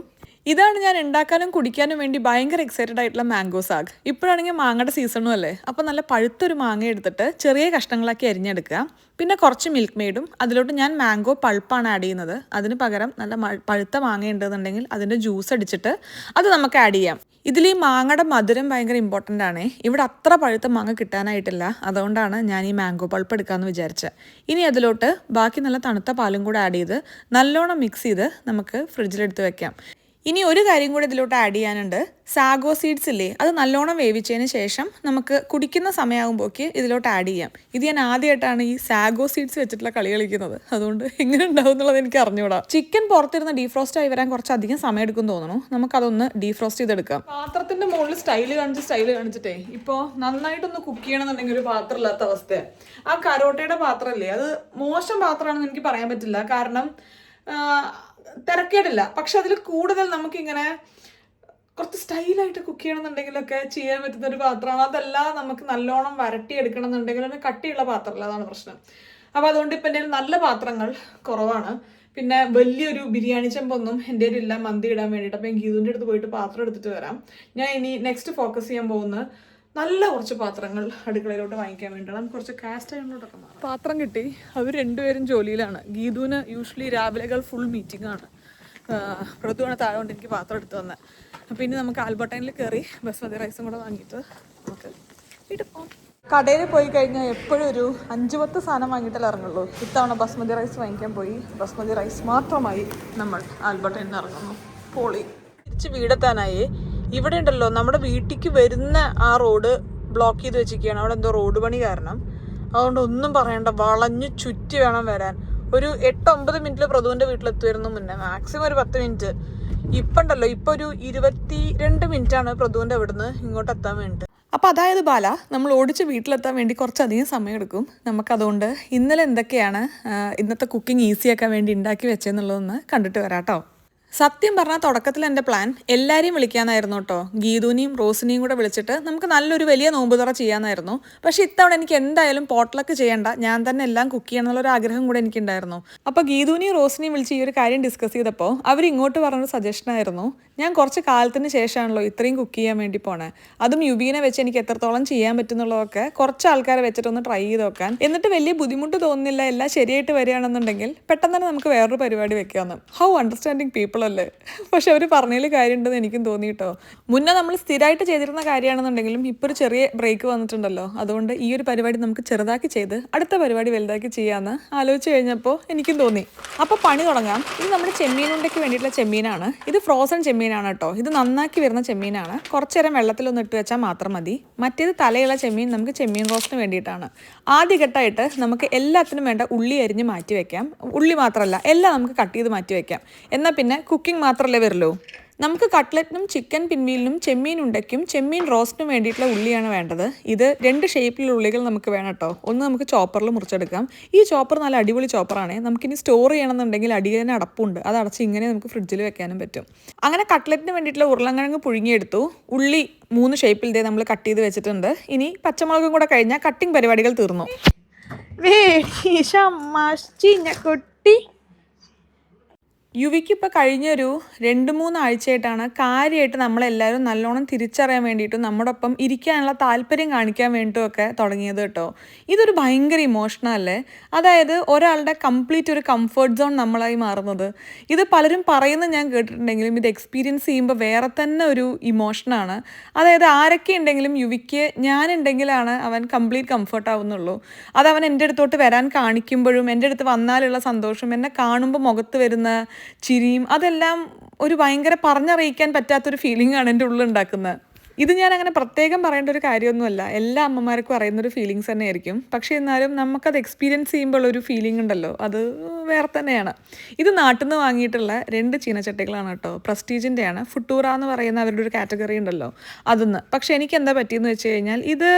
ഇതാണ് ഞാൻ ഉണ്ടാക്കാനും കുടിക്കാനും വേണ്ടി ഭയങ്കര എക്സൈറ്റഡ് ആയിട്ടുള്ള മാംഗോ സാഗ്. ഇപ്പോഴാണെങ്കിൽ മാങ്ങയുടെ സീസണും അല്ലേ. അപ്പോൾ നല്ല പഴുത്തൊരു മാങ്ങ എടുത്തിട്ട് ചെറിയ കഷ്ണങ്ങളാക്കി അരിഞ്ഞെടുക്കുക. പിന്നെ കുറച്ച് മിൽക്ക് മെയ്ഡും അതിലോട്ട് ഞാൻ മാംഗോ പൾപ്പാണ് ആഡ് ചെയ്യുന്നത്. അതിന് പകരം നല്ല പഴുത്ത മാങ്ങ ഉണ്ടെന്നുണ്ടെങ്കിൽ അതിൻ്റെ ജ്യൂസ് അടിച്ചിട്ട് അത് നമുക്ക് ആഡ് ചെയ്യാം. ഇതിൽ ഈ മാങ്ങയുടെ മധുരം ഭയങ്കര ഇമ്പോർട്ടൻ്റ് ആണ്. ഇവിടെ അത്ര പഴുത്ത മാങ്ങ കിട്ടാനായിട്ടില്ല. അതുകൊണ്ടാണ് ഞാൻ ഈ മാംഗോ പൾപ്പ് എടുക്കാമെന്ന് വിചാരിച്ചത്. ഇനി അതിലോട്ട് ബാക്കി നല്ല തണുത്ത പാലും കൂടെ ആഡ് ചെയ്ത് നല്ലോണം മിക്സ് ചെയ്ത് നമുക്ക് ഫ്രിഡ്ജിലെടുത്ത് വെക്കാം. ഇനി ഒരു കാര്യം കൂടി ഇതിലോട്ട് ആഡ് ചെയ്യാനുണ്ട്. സാഗോ സീഡ്സ് ഇല്ലേ, അത് നല്ലോണം വേവിച്ചതിന് ശേഷം നമുക്ക് കുടിക്കുന്ന സമയമാകുമ്പോഴേക്ക് ഇതിലോട്ട് ആഡ് ചെയ്യാം. ഇത് ഞാൻ ആദ്യമായിട്ടാണ് ഈ സാഗോ സീഡ്സ് വെച്ചിട്ടുള്ള കളി കളിക്കുന്നത്. അതുകൊണ്ട് എങ്ങനെ ഉണ്ടാവും എന്നുള്ളത് എനിക്ക് അറിഞ്ഞുകൂടാ. ചിക്കൻ പുറത്തിരുന്ന് ഡീഫ്രോസ്റ്റ് ആയി വരാൻ കുറച്ചധികം സമയം എടുക്കും തോന്നുന്നു. നമുക്കതൊന്ന് ഡീഫ്രോസ്റ്റ് ചെയ്തെടുക്കാം. പാത്രത്തിന്റെ മുകളിൽ സ്റ്റൈല് കാണിച്ചിട്ടേ ഇപ്പോൾ നന്നായിട്ടൊന്ന് കുക്ക് ചെയ്യണമെന്നുണ്ടെങ്കിൽ ഒരു പാത്രം ഇല്ലാത്ത അവസ്ഥയാണ്. ആ കരോട്ടയുടെ പാത്രമല്ലേ, അത് മോശം പാത്രമാണെന്ന് എനിക്ക് പറയാൻ പറ്റില്ല. കാരണം തിരക്കേടില്ല. പക്ഷെ അതിൽ കൂടുതൽ നമുക്കിങ്ങനെ കുറച്ച് സ്റ്റൈലായിട്ട് കുക്ക് ചെയ്യണമെന്നുണ്ടെങ്കിലൊക്കെ ചെയ്യാൻ പറ്റുന്ന ഒരു പാത്രമാണ്. അതല്ല നമുക്ക് നല്ലോണം വരട്ടിയെടുക്കണം എന്നുണ്ടെങ്കിൽ അതിന് കട്ടിയുള്ള പാത്രമല്ല, അതാണ് പ്രശ്നം. അപ്പോൾ അതുകൊണ്ട് ഇപ്പം എൻ്റെ നല്ല പാത്രങ്ങൾ കുറവാണ്. പിന്നെ വലിയൊരു ബിരിയാണി ചെമ്പൊന്നും എൻ്റെ ഇല്ല മന്തി ഇടാൻ വേണ്ടിയിട്ട്. അപ്പം ഞാൻ ഗീതുവിൻ്റെ അടുത്ത് പോയിട്ട് പാത്രം എടുത്തിട്ട് വരാം. ഞാൻ ഇനി നെക്സ്റ്റ് ഫോക്കസ് ചെയ്യാൻ പോകുന്നത് നല്ല കുറച്ച് പാത്രങ്ങൾ അടുക്കളയിലോട്ട് വാങ്ങിക്കാൻ വേണ്ടിയാണ്. നമുക്ക് കുറച്ച് കാസ്റ്റ് അയണിലോട്ടൊക്കെ മാറാം. പാത്രം കിട്ടി. അവർ രണ്ടുപേരും ജോലിയിലാണ്. ഗീതുവിന് യൂഷ്വലി രാവിലെകൾ ഫുൾ മീറ്റിംഗ് ആണ്. പ്രതുവാണ് താഴെ കൊണ്ട് എനിക്ക് പാത്രം എടുത്ത് വന്നത്. അപ്പോൾ ഇനി നമുക്ക് ആൽബർട്ടൈനിൽ കയറി ബസ്മതി റൈസും കൂടെ വാങ്ങിയിട്ട് നമുക്ക് വീട്ടിൽ പോകാം. കടയിൽ പോയി കഴിഞ്ഞാൽ എപ്പോഴും ഒരു 5-10 സാധനം വാങ്ങിയിട്ടല്ലേ ഇറങ്ങുള്ളൂ. ഇത്തവണ ബസ്മതി റൈസ് വാങ്ങിക്കാൻ പോയി. ബസ്മതി റൈസ് മാത്രമായി നമ്മൾ ആൽബർട്ടൈനിൽ ഇറങ്ങുന്നു. പോളി തിരിച്ച് വീടെത്താനായി. ഇവിടെ ഉണ്ടല്ലോ നമ്മുടെ വീട്ടിലേക്ക് വരുന്ന ആ റോഡ് ബ്ലോക്ക് ചെയ്ത് വെച്ചിരിക്കുകയാണ്. അവിടെ എന്തോ റോഡ് പണി കാരണം. അതുകൊണ്ട് ഒന്നും പറയണ്ട, വളഞ്ഞ് ചുറ്റി വേണം വരാൻ. ഒരു 8-9 മിനിറ്റിൽ പ്രതുവിൻ്റെ വീട്ടിലെത്തുമായിരുന്നു മുന്നേ, മാക്സിമം ഒരു 10 മിനിറ്റ്. ഇപ്പം ഉണ്ടല്ലോ ഇപ്പോൾ ഒരു 22 മിനിറ്റാണ് പ്രതുവിൻ്റെ അവിടുന്ന് ഇങ്ങോട്ട് എത്താൻ വേണ്ടിയിട്ട്. അപ്പോൾ അതായത് ബാല, നമ്മൾ ഓടിച്ച് വീട്ടിലെത്താൻ വേണ്ടി കുറച്ചധികം സമയം എടുക്കും. നമുക്കതുകൊണ്ട് ഇന്നലെ എന്തൊക്കെയാണ് ഇന്നത്തെ കുക്കിംഗ് ഈസിയാക്കാൻ വേണ്ടി ഉണ്ടാക്കി വെച്ചതെന്നുള്ളതൊന്ന് കണ്ടിട്ട് വരാം കേട്ടോ. സത്യം പറഞ്ഞാൽ തുടക്കത്തിൽ എൻ്റെ പ്ലാൻ എല്ലാവരെയും വിളിക്കാനായിരുന്നു കേട്ടോ. ഗീതുവിനെയും റോസിനെയും കൂടെ വിളിച്ചിട്ട് നമുക്ക് നല്ലൊരു വലിയ നോമ്പുതുറ ചെയ്യാനായിരുന്നു. പക്ഷേ ഇത്തവണ എനിക്ക് എന്തായാലും പോട്ട്ലക്ക് ചെയ്യേണ്ട, ഞാൻ തന്നെ എല്ലാം കുക്ക് ചെയ്യണം എന്നുള്ളൊരു ആഗ്രഹം കൂടെ എനിക്കുണ്ടായിരുന്നു. അപ്പോൾ ഗീതുവിനെയും റോസിനെയും വിളിച്ച് ഈ ഒരു കാര്യം ഡിസ്കസ് ചെയ്തപ്പോൾ അവർ ഇങ്ങോട്ട് പറഞ്ഞൊരു സജഷനായിരുന്നു, ഞാൻ കുറച്ച് കാലത്തിന് ശേഷമാണല്ലോ ഇത്രയും കുക്ക് ചെയ്യാൻ വേണ്ടി പോണേ, അതും യുബീനെ വെച്ച് എനിക്ക് എത്രത്തോളം ചെയ്യാൻ പറ്റുന്നുള്ളതൊക്കെ കുറച്ച് ആൾക്കാരെ വെച്ചിട്ടൊന്ന് ട്രൈ ചെയ്ത് നോക്കാൻ, എന്നിട്ട് വലിയ ബുദ്ധിമുട്ട് തോന്നുന്നില്ല, എല്ലാം ശരിയായിട്ട് വരികയാണെന്നുണ്ടെങ്കിൽ പെട്ടെന്ന് തന്നെ നമുക്ക് വേറൊരു പരിപാടി വെക്കാമെന്ന്. ഹൗ അണ്ടർസ്റ്റാൻഡിങ് പീപ്പിൾ സിമ്പിളല്ലേ? പക്ഷെ അവർ പറഞ്ഞതിൽ കാര്യമുണ്ടെന്ന് എനിക്കും തോന്നി കേട്ടോ. മുന്നേ നമ്മൾ സ്ഥിരമായിട്ട് ചെയ്തിരുന്ന കാര്യമാണെന്നുണ്ടെങ്കിലും ഇപ്പോൾ ഒരു ചെറിയ ബ്രേക്ക് വന്നിട്ടുണ്ടല്ലോ, അതുകൊണ്ട് ഈ ഒരു പരിപാടി നമുക്ക് ചെറുതാക്കി ചെയ്ത് അടുത്ത പരിപാടി വലുതാക്കി ചെയ്യാമെന്ന് ആലോചിച്ച് കഴിഞ്ഞപ്പോൾ എനിക്കും തോന്നി. അപ്പോൾ പണി തുടങ്ങാം. ഇത് നമ്മുടെ ചെമ്മീൻ ഉണ്ടയ്ക്ക് വേണ്ടിയിട്ടുള്ള ചെമ്മീനാണ്. ഇത് ഫ്രോസൺ ചെമ്മീനാണ് കേട്ടോ. ഇത് നന്നാക്കി വരുന്ന ചെമ്മീനാണ്. കുറച്ച് നേരം വെള്ളത്തിലൊന്ന് ഇട്ട് വെച്ചാൽ മാത്രം മതി. മറ്റേത് തലയുള്ള ചെമ്മീൻ നമുക്ക് ചെമ്മീൻ റോസ്റ്റിന് വേണ്ടിയിട്ടാണ്. ആദ്യഘട്ടമായിട്ട് നമുക്ക് എല്ലാത്തിനും വേണ്ട ഉള്ളി അരിഞ്ഞ് മാറ്റി വെക്കാം. ഉള്ളി മാത്രമല്ല, എല്ലാം നമുക്ക് കട്ട് ചെയ്ത് മാറ്റി വെക്കാം. എന്നാൽ പിന്നെ കുക്കിംഗ് മാത്രമല്ലേ വരുള്ളൂ. നമുക്ക് കട്ട്ലറ്റിനും ചിക്കൻ പിൻവീലിനും ചെമ്മീൻ ഉണ്ടയ്ക്കും ചെമ്മീൻ റോസ്റ്റിനും വേണ്ടിയിട്ടുള്ള ഉള്ളിയാണ് വേണ്ടത്. ഇത് 2 ഷേപ്പിലുള്ള ഉള്ളികൾ നമുക്ക് വേണം കേട്ടോ. ഒന്ന് നമുക്ക് ചോപ്പറിൽ മുറിച്ചെടുക്കാം. ഈ ചോപ്പർ നല്ല അടിപൊളി ചോപ്പറാണ്. നമുക്കിനി സ്റ്റോർ ചെയ്യണമെന്നുണ്ടെങ്കിൽ അടിയിൽ അടപ്പുണ്ട്. അത് അടച്ച് ഇങ്ങനെ നമുക്ക് ഫ്രിഡ്ജിൽ വെക്കാനും പറ്റും. അങ്ങനെ കട്ട്ലറ്റിന് വേണ്ടിയിട്ടുള്ള ഉരുളക്കിഴങ്ങ് പുഴുങ്ങിയെടുത്തു. ഉള്ളി 3 ഷേപ്പിൽ നമ്മൾ കട്ട് ചെയ്ത് വെച്ചിട്ടുണ്ട്. ഇനി പച്ചമുളകും കൂടെ കഴിഞ്ഞാൽ കട്ടിങ് പരിപാടികൾ തീർന്നു. യുവിക്ക് ഇപ്പോൾ കഴിഞ്ഞൊരു 2-3 ആഴ്ചയായിട്ടാണ് കാര്യമായിട്ട് നമ്മളെല്ലാവരും നല്ലോണം തിരിച്ചറിയാൻ വേണ്ടിയിട്ടും നമ്മുടെ ഒപ്പം ഇരിക്കാനുള്ള താല്പര്യം കാണിക്കാൻ വേണ്ടിയിട്ടുമൊക്കെ തുടങ്ങിയത് കേട്ടോ. ഇതൊരു ഭയങ്കര ഇമോഷണൽ അല്ലേ? അതായത് ഒരാളുടെ കംപ്ലീറ്റ് ഒരു കംഫർട്ട് സോൺ നമ്മളായി മാറുന്നത്. ഇത് പലരും പറയുന്നത് ഞാൻ കേട്ടിട്ടുണ്ടെങ്കിലും ഇത് എക്സ്പീരിയൻസ് ചെയ്യുമ്പോൾ വേറെ തന്നെ ഒരു ഇമോഷനാണ്. അതായത് ആരൊക്കെ ഉണ്ടെങ്കിലും യുവിക്ക് ഞാനുണ്ടെങ്കിലാണ് അവൻ കംപ്ലീറ്റ് കംഫർട്ട് ആവുന്നുള്ളൂ. അത് അവൻ എൻ്റെ അടുത്തോട്ട് വരാൻ കാണിക്കുമ്പോഴും എൻ്റെ അടുത്ത് വന്നാലുള്ള സന്തോഷം, എന്നെ കാണുമ്പോൾ മുഖത്ത് വരുന്ന ചിരിയും, അതെല്ലാം ഒരു ഭയങ്കര പറഞ്ഞറിയിക്കാൻ പറ്റാത്തൊരു ഫീലിംഗ് ആണ് എൻ്റെ ഉള്ളിൽ ഉണ്ടാക്കുന്നത്. ഇത് ഞാൻ അങ്ങനെ പ്രത്യേകം പറയേണ്ട ഒരു കാര്യമൊന്നുമല്ല. എല്ലാ അമ്മമാർക്കും അറിയുന്നൊരു ഫീലിങ്സ് തന്നെയായിരിക്കും. പക്ഷേ എന്നാലും നമുക്കത് എക്സ്പീരിയൻസ് ചെയ്യുമ്പോൾ ഒരു ഫീലിംഗ് ഉണ്ടല്ലോ, അത് വേറെ തന്നെയാണ്. ഇത് നാട്ടിൽ നിന്ന് വാങ്ങിയിട്ടുള്ള 2 ചീനച്ചട്ടികളാണ് കേട്ടോ. പ്രസ്റ്റീജിൻ്റെയാണ്. ഫുട്ടൂറ എന്ന് പറയുന്ന അവരുടെ ഒരു കാറ്റഗറി ഉണ്ടല്ലോ, അതൊന്ന്. പക്ഷേ എനിക്ക് എന്താ പറ്റിയെന്ന് വെച്ച് കഴിഞ്ഞാൽ ഇത്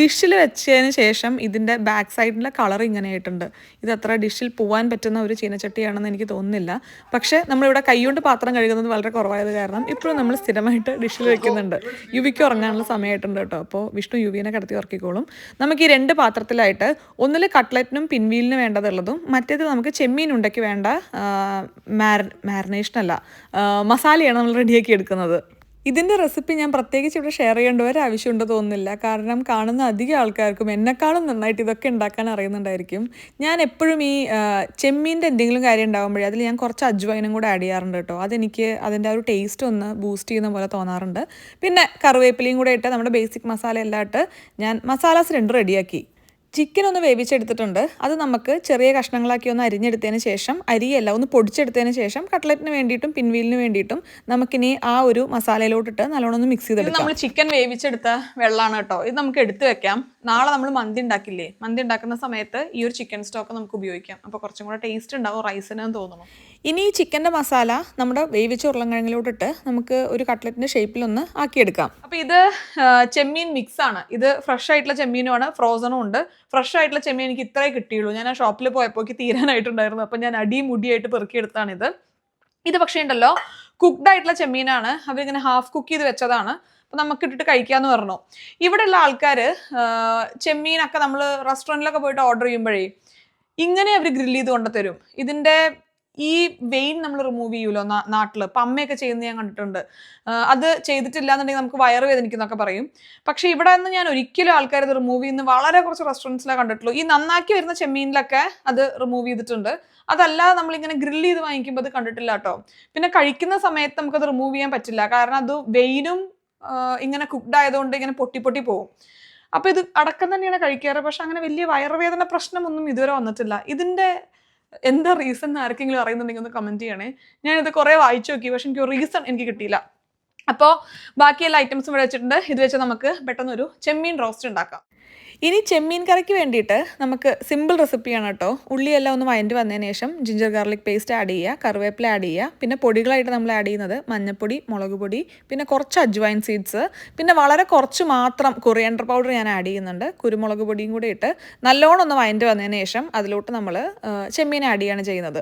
ഡിഷിൽ വെച്ചതിന് ശേഷം ഇതിൻ്റെ ബാക്ക് സൈഡിലെ കളർ ഇങ്ങനെ ആയിട്ടുണ്ട്. ഇത് അത്ര ഡിഷിൽ പോകാൻ പറ്റുന്ന ഒരു ചീനച്ചട്ടിയാണെന്ന് എനിക്ക് തോന്നുന്നില്ല. പക്ഷേ നമ്മളിവിടെ കൈകൊണ്ട് പാത്രം കഴുകുന്നത് വളരെ കുറവായത് കാരണം ഇപ്പോഴും നമ്മൾ സ്ഥിരമായിട്ട് ഡിഷിൽ വെക്കുന്നുണ്ട്. യുവിക്ക് ഉറങ്ങാനുള്ള സമയമായിട്ടുണ്ട് കേട്ടോ. അപ്പോൾ വിഷ്ണു യുവിനെ കിടത്തി ഉറക്കിക്കോളും. നമുക്ക് ഈ 2 പാത്രത്തിലായിട്ട് ഒന്നിൽ കട്ട്ലറ്റിനും പിൻവീലിനും വേണ്ടതുള്ളതും മറ്റേത് നമുക്ക് ചെമ്മീൻ ഉണ്ടയ്ക്ക് വേണ്ട മാരിനേഷനല്ല, മസാലയാണ് നമ്മൾ റെഡിയാക്കി എടുക്കുന്നത്. ഇതിൻ്റെ റെസിപ്പി ഞാൻ പ്രത്യേകിച്ച് ഇവിടെ ഷെയർ ചെയ്യേണ്ട ഒരു ആവശ്യമുണ്ടോ തോന്നുന്നില്ല. കാരണം കാണുന്ന അധികം ആൾക്കാർക്കും എന്നെക്കാളും നന്നായിട്ട് ഇതൊക്കെ ഉണ്ടാക്കാൻ അറിയുന്നുണ്ടായിരിക്കും. ഞാൻ എപ്പോഴും ഈ ചെമ്മീൻ്റെ എന്തെങ്കിലും കാര്യം ഉണ്ടാകുമ്പോഴേ അതിൽ ഞാൻ കുറച്ച് അജ്വൈനും കൂടെ ആഡ് ചെയ്യാറുണ്ട് കേട്ടോ. അതെനിക്ക് അതിൻ്റെ ആ ഒരു ടേസ്റ്റ് ഒന്ന് ബൂസ്റ്റ് ചെയ്യുന്ന പോലെ തോന്നാറുണ്ട്. പിന്നെ കറിവേപ്പിലയും കൂടെ ഇട്ട് നമ്മുടെ ബേസിക് മസാല എല്ലാം ഇട്ട് ഞാൻ മസാലാസ് 2 റെഡിയാക്കി. ചിക്കൻ ഒന്ന് വേവിച്ചെടുത്തിട്ടുണ്ട്. അത് നമുക്ക് ചെറിയ കഷ്ണങ്ങളാക്കി ഒന്ന് അരിഞ്ഞെടുത്തതിന് ശേഷം അരിയെല്ലാം ഒന്ന് പൊടിച്ചെടുത്തതിന് ശേഷം കട്ട്ലറ്റിന് വേണ്ടിയിട്ടും പിൻവീലിന് വേണ്ടിയിട്ടും നമുക്കിനി ആ ഒരു മസാലയിലോട്ടിട്ട് നല്ലോണം ഒന്ന് മിക്സ് ചെയ്തെടുക്കാം. നമ്മൾ ചിക്കൻ വേവിച്ചെടുത്ത വെള്ളമാണ് കേട്ടോ. ഇത് നമുക്ക് എടുത്ത് വെക്കാം. നാളെ നമ്മൾ മന്തി ഉണ്ടാക്കില്ലേ, മന്തി ഉണ്ടാക്കുന്ന സമയത്ത് ഈ ഒരു ചിക്കൻ സ്റ്റോക്ക് നമുക്ക് ഉപയോഗിക്കാം. അപ്പോൾ കുറച്ചും കൂടെ ടേസ്റ്റ് ഉണ്ടാവും റൈസിനെന്ന് തോന്നുന്നു. ഇനി ഈ ചിക്കൻ്റെ മസാല നമ്മുടെ വേവിച്ച ഉരുളക്കിഴങ്ങിലോട്ടിട്ട് നമുക്ക് ഒരു കട്ട്ലറ്റിൻ്റെ ഷേപ്പിലൊന്ന് ആക്കിയെടുക്കാം. അപ്പോൾ ഇത് ചെമ്മീൻ മിക്സാണ്. ഇത് ഫ്രഷ് ആയിട്ടുള്ള ചെമ്മീനുമാണ്, ഫ്രോസണും ഉണ്ട്. ഫ്രഷ് ആയിട്ടുള്ള ചെമ്മീൻ എനിക്ക് ഇത്രേ കിട്ടിയുള്ളൂ. ഞാൻ ആ ഷോപ്പിൽ പോയപ്പോൾ തീരാനായിട്ടുണ്ടായിരുന്നു. അപ്പം ഞാൻ അടിമുടിയായിട്ട് പെറുക്കിയെടുത്താണിത്. ഇത് പക്ഷേ ഉണ്ടല്ലോ കുക്ക്ഡ് ആയിട്ടുള്ള ചെമ്മീനാണ്. അവരിങ്ങനെ ഹാഫ് കുക്ക് ചെയ്ത് വെച്ചതാണ്. അപ്പം നമുക്ക് ഇട്ടിട്ട് കഴിക്കാമെന്ന് പറഞ്ഞു. ഇവിടെയുള്ള ആൾക്കാർ ചെമ്മീനൊക്കെ നമ്മൾ റെസ്റ്റോറൻറ്റിലൊക്കെ പോയിട്ട് ഓർഡർ ചെയ്യുമ്പോഴേ ഇങ്ങനെ അവർ ഗ്രില്ല് ചെയ്ത് കൊണ്ടുതരും. ഇതിൻ്റെ ഈ വെയിൻ നമ്മൾ റിമൂവ് ചെയ്യുമല്ലോ നാട്ടിൽ, അപ്പം അമ്മയൊക്കെ ചെയ്യുന്നത് ഞാൻ കണ്ടിട്ടുണ്ട്. അത് ചെയ്തിട്ടില്ല എന്നുണ്ടെങ്കിൽ നമുക്ക് വയറ് വേദനിക്കുന്നൊക്കെ പറയും. പക്ഷേ ഇവിടെ നിന്ന് ഞാൻ ഒരിക്കലും ആൾക്കാർ ഇത് റിമൂവ് ചെയ്യുന്ന വളരെ കുറച്ച് റെസ്റ്റോറൻറ്റ്സിലാണ് കണ്ടിട്ടുള്ളൂ. ഈ നന്നാക്കി വരുന്ന ചെമ്മീനിലൊക്കെ അത് റിമൂവ് ചെയ്തിട്ടുണ്ട്. അതല്ലാതെ നമ്മളിങ്ങനെ ഗ്രില്ല് ചെയ്ത് വാങ്ങിക്കുമ്പോൾ അത് കണ്ടിട്ടില്ല കേട്ടോ. പിന്നെ കഴിക്കുന്ന സമയത്ത് നമുക്കത് റിമൂവ് ചെയ്യാൻ പറ്റില്ല. കാരണം അത് വെയിനും ഇങ്ങനെ കുക്ക്ഡ് ആയതുകൊണ്ട് ഇങ്ങനെ പൊട്ടി പോകും. അപ്പോൾ ഇത് അടക്കം തന്നെയാണ് കഴിക്കാറ്. പക്ഷെ അങ്ങനെ വലിയ വയറുവേദന പ്രശ്നമൊന്നും ഇതുവരെ വന്നിട്ടില്ല. ഇതിൻ്റെ എന്താ റീസൺ ആർക്കെങ്കിലും അറിയുന്നുണ്ടെങ്കിൽ ഒന്ന് കമൻറ്റ് ചെയ്യണേ. ഞാനിത് കുറേ വായിച്ചു നോക്കി, പക്ഷെ എനിക്ക് റീസൺ എനിക്ക് കിട്ടിയില്ല. അപ്പോൾ ബാക്കിയെല്ലാ ഐറ്റംസും ഇവിടെ വെച്ചിട്ടുണ്ട്. ഇത് വെച്ച് നമുക്ക് പെട്ടെന്നൊരു ചെമ്മീൻ റോസ്റ്റ് ഉണ്ടാക്കാം. ഇനി ചെമ്മീൻ കറിക്ക് വേണ്ടിയിട്ട് നമുക്ക് സിമ്പിൾ റെസിപ്പിയാണ് കേട്ടോ. ഉള്ളിയെല്ലാം ഒന്ന് വഴറ്റി വന്നതിന് ശേഷം ജിഞ്ചർ ഗാർലിക് പേസ്റ്റ് ആഡ് ചെയ്യുക, കറിവേപ്പില ആഡ് ചെയ്യുക. പിന്നെ പൊടികളായിട്ട് നമ്മൾ ആഡ് ചെയ്യുന്നത് മഞ്ഞൾപ്പൊടി, മുളക് പൊടി, പിന്നെ കുറച്ച് അജ്വൈൻ സീഡ്സ്, പിന്നെ വളരെ കുറച്ച് മാത്രം കൊറിയാണ്ടർ പൗഡർ ഞാൻ ആഡ് ചെയ്യുന്നുണ്ട്. കുരുമുളക് പൊടിയും കൂടി ഇട്ട് നല്ലോണം ഒന്ന് വഴറ്റി വന്നതിന് ശേഷം അതിലോട്ട് നമ്മൾ ചെമ്മീൻ ആഡ് ചെയ്യുകയാണ് ചെയ്യുന്നത്.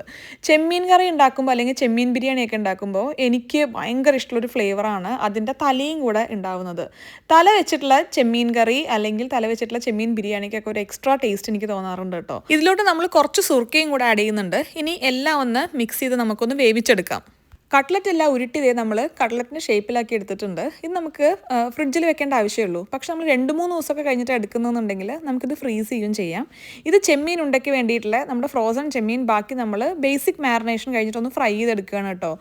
ചെമ്മീൻ കറി ഉണ്ടാക്കുമ്പോൾ അല്ലെങ്കിൽ ചെമ്മീൻ ബിരിയാണിയൊക്കെ ഉണ്ടാക്കുമ്പോൾ എനിക്ക് ഭയങ്കര ഇഷ്ടമുള്ളൊരു ഫ്ലേവറാണ് അതിൻ്റെ തലയും കൂടെ ഉണ്ടാവുന്നത്. തല വെച്ചിട്ടുള്ള ചെമ്മീൻ കറി അല്ലെങ്കിൽ തല വെച്ചിട്ടുള്ള ചെമ്മീൻ ബിരിയാണിക്കൊക്കെ ഒരു എക്സ്ട്രാ ടേസ്റ്റ് എനിക്ക് തോന്നാറുണ്ട് കേട്ടോ. ഇതിലോട്ട് നമ്മൾ കുറച്ച് സുർക്കയും കൂടെ ആഡ് ചെയ്യുന്നുണ്ട്. ഇനി എല്ലാം ഒന്ന് മിക്സ് ചെയ്ത് നമുക്കൊന്ന് വേവിച്ചെടുക്കാം. കട്ട്ലറ്റ് എല്ലാം ഉരുട്ടി നമ്മൾ കട്ട്ലറ്റിൻ്റെ ഷേപ്പിലാക്കി എടുത്തിട്ടുണ്ട്. ഇത് നമുക്ക് ഫ്രിഡ്ജിൽ വെക്കേണ്ട ആവശ്യമുള്ളൂ. പക്ഷെ നമ്മൾ 2-3 ദിവസമൊക്കെ കഴിഞ്ഞിട്ട് എടുക്കുന്നതെന്നുണ്ടെങ്കിൽ നമുക്കിത് ഫ്രീസ് ചെയ്യുകയും ചെയ്യാം. ഇത് ചെമ്മീൻ ഉണ്ടയ്ക്ക് വേണ്ടിയിട്ടുള്ള നമ്മുടെ ഫ്രോസൺ ചെമ്മീൻ ബാക്കി നമ്മൾ ബേസിക് മാരിനേഷൻ കഴിഞ്ഞിട്ടൊന്ന് ഫ്രൈ ചെയ്തെടുക്കുകയാണ് കേട്ടോ.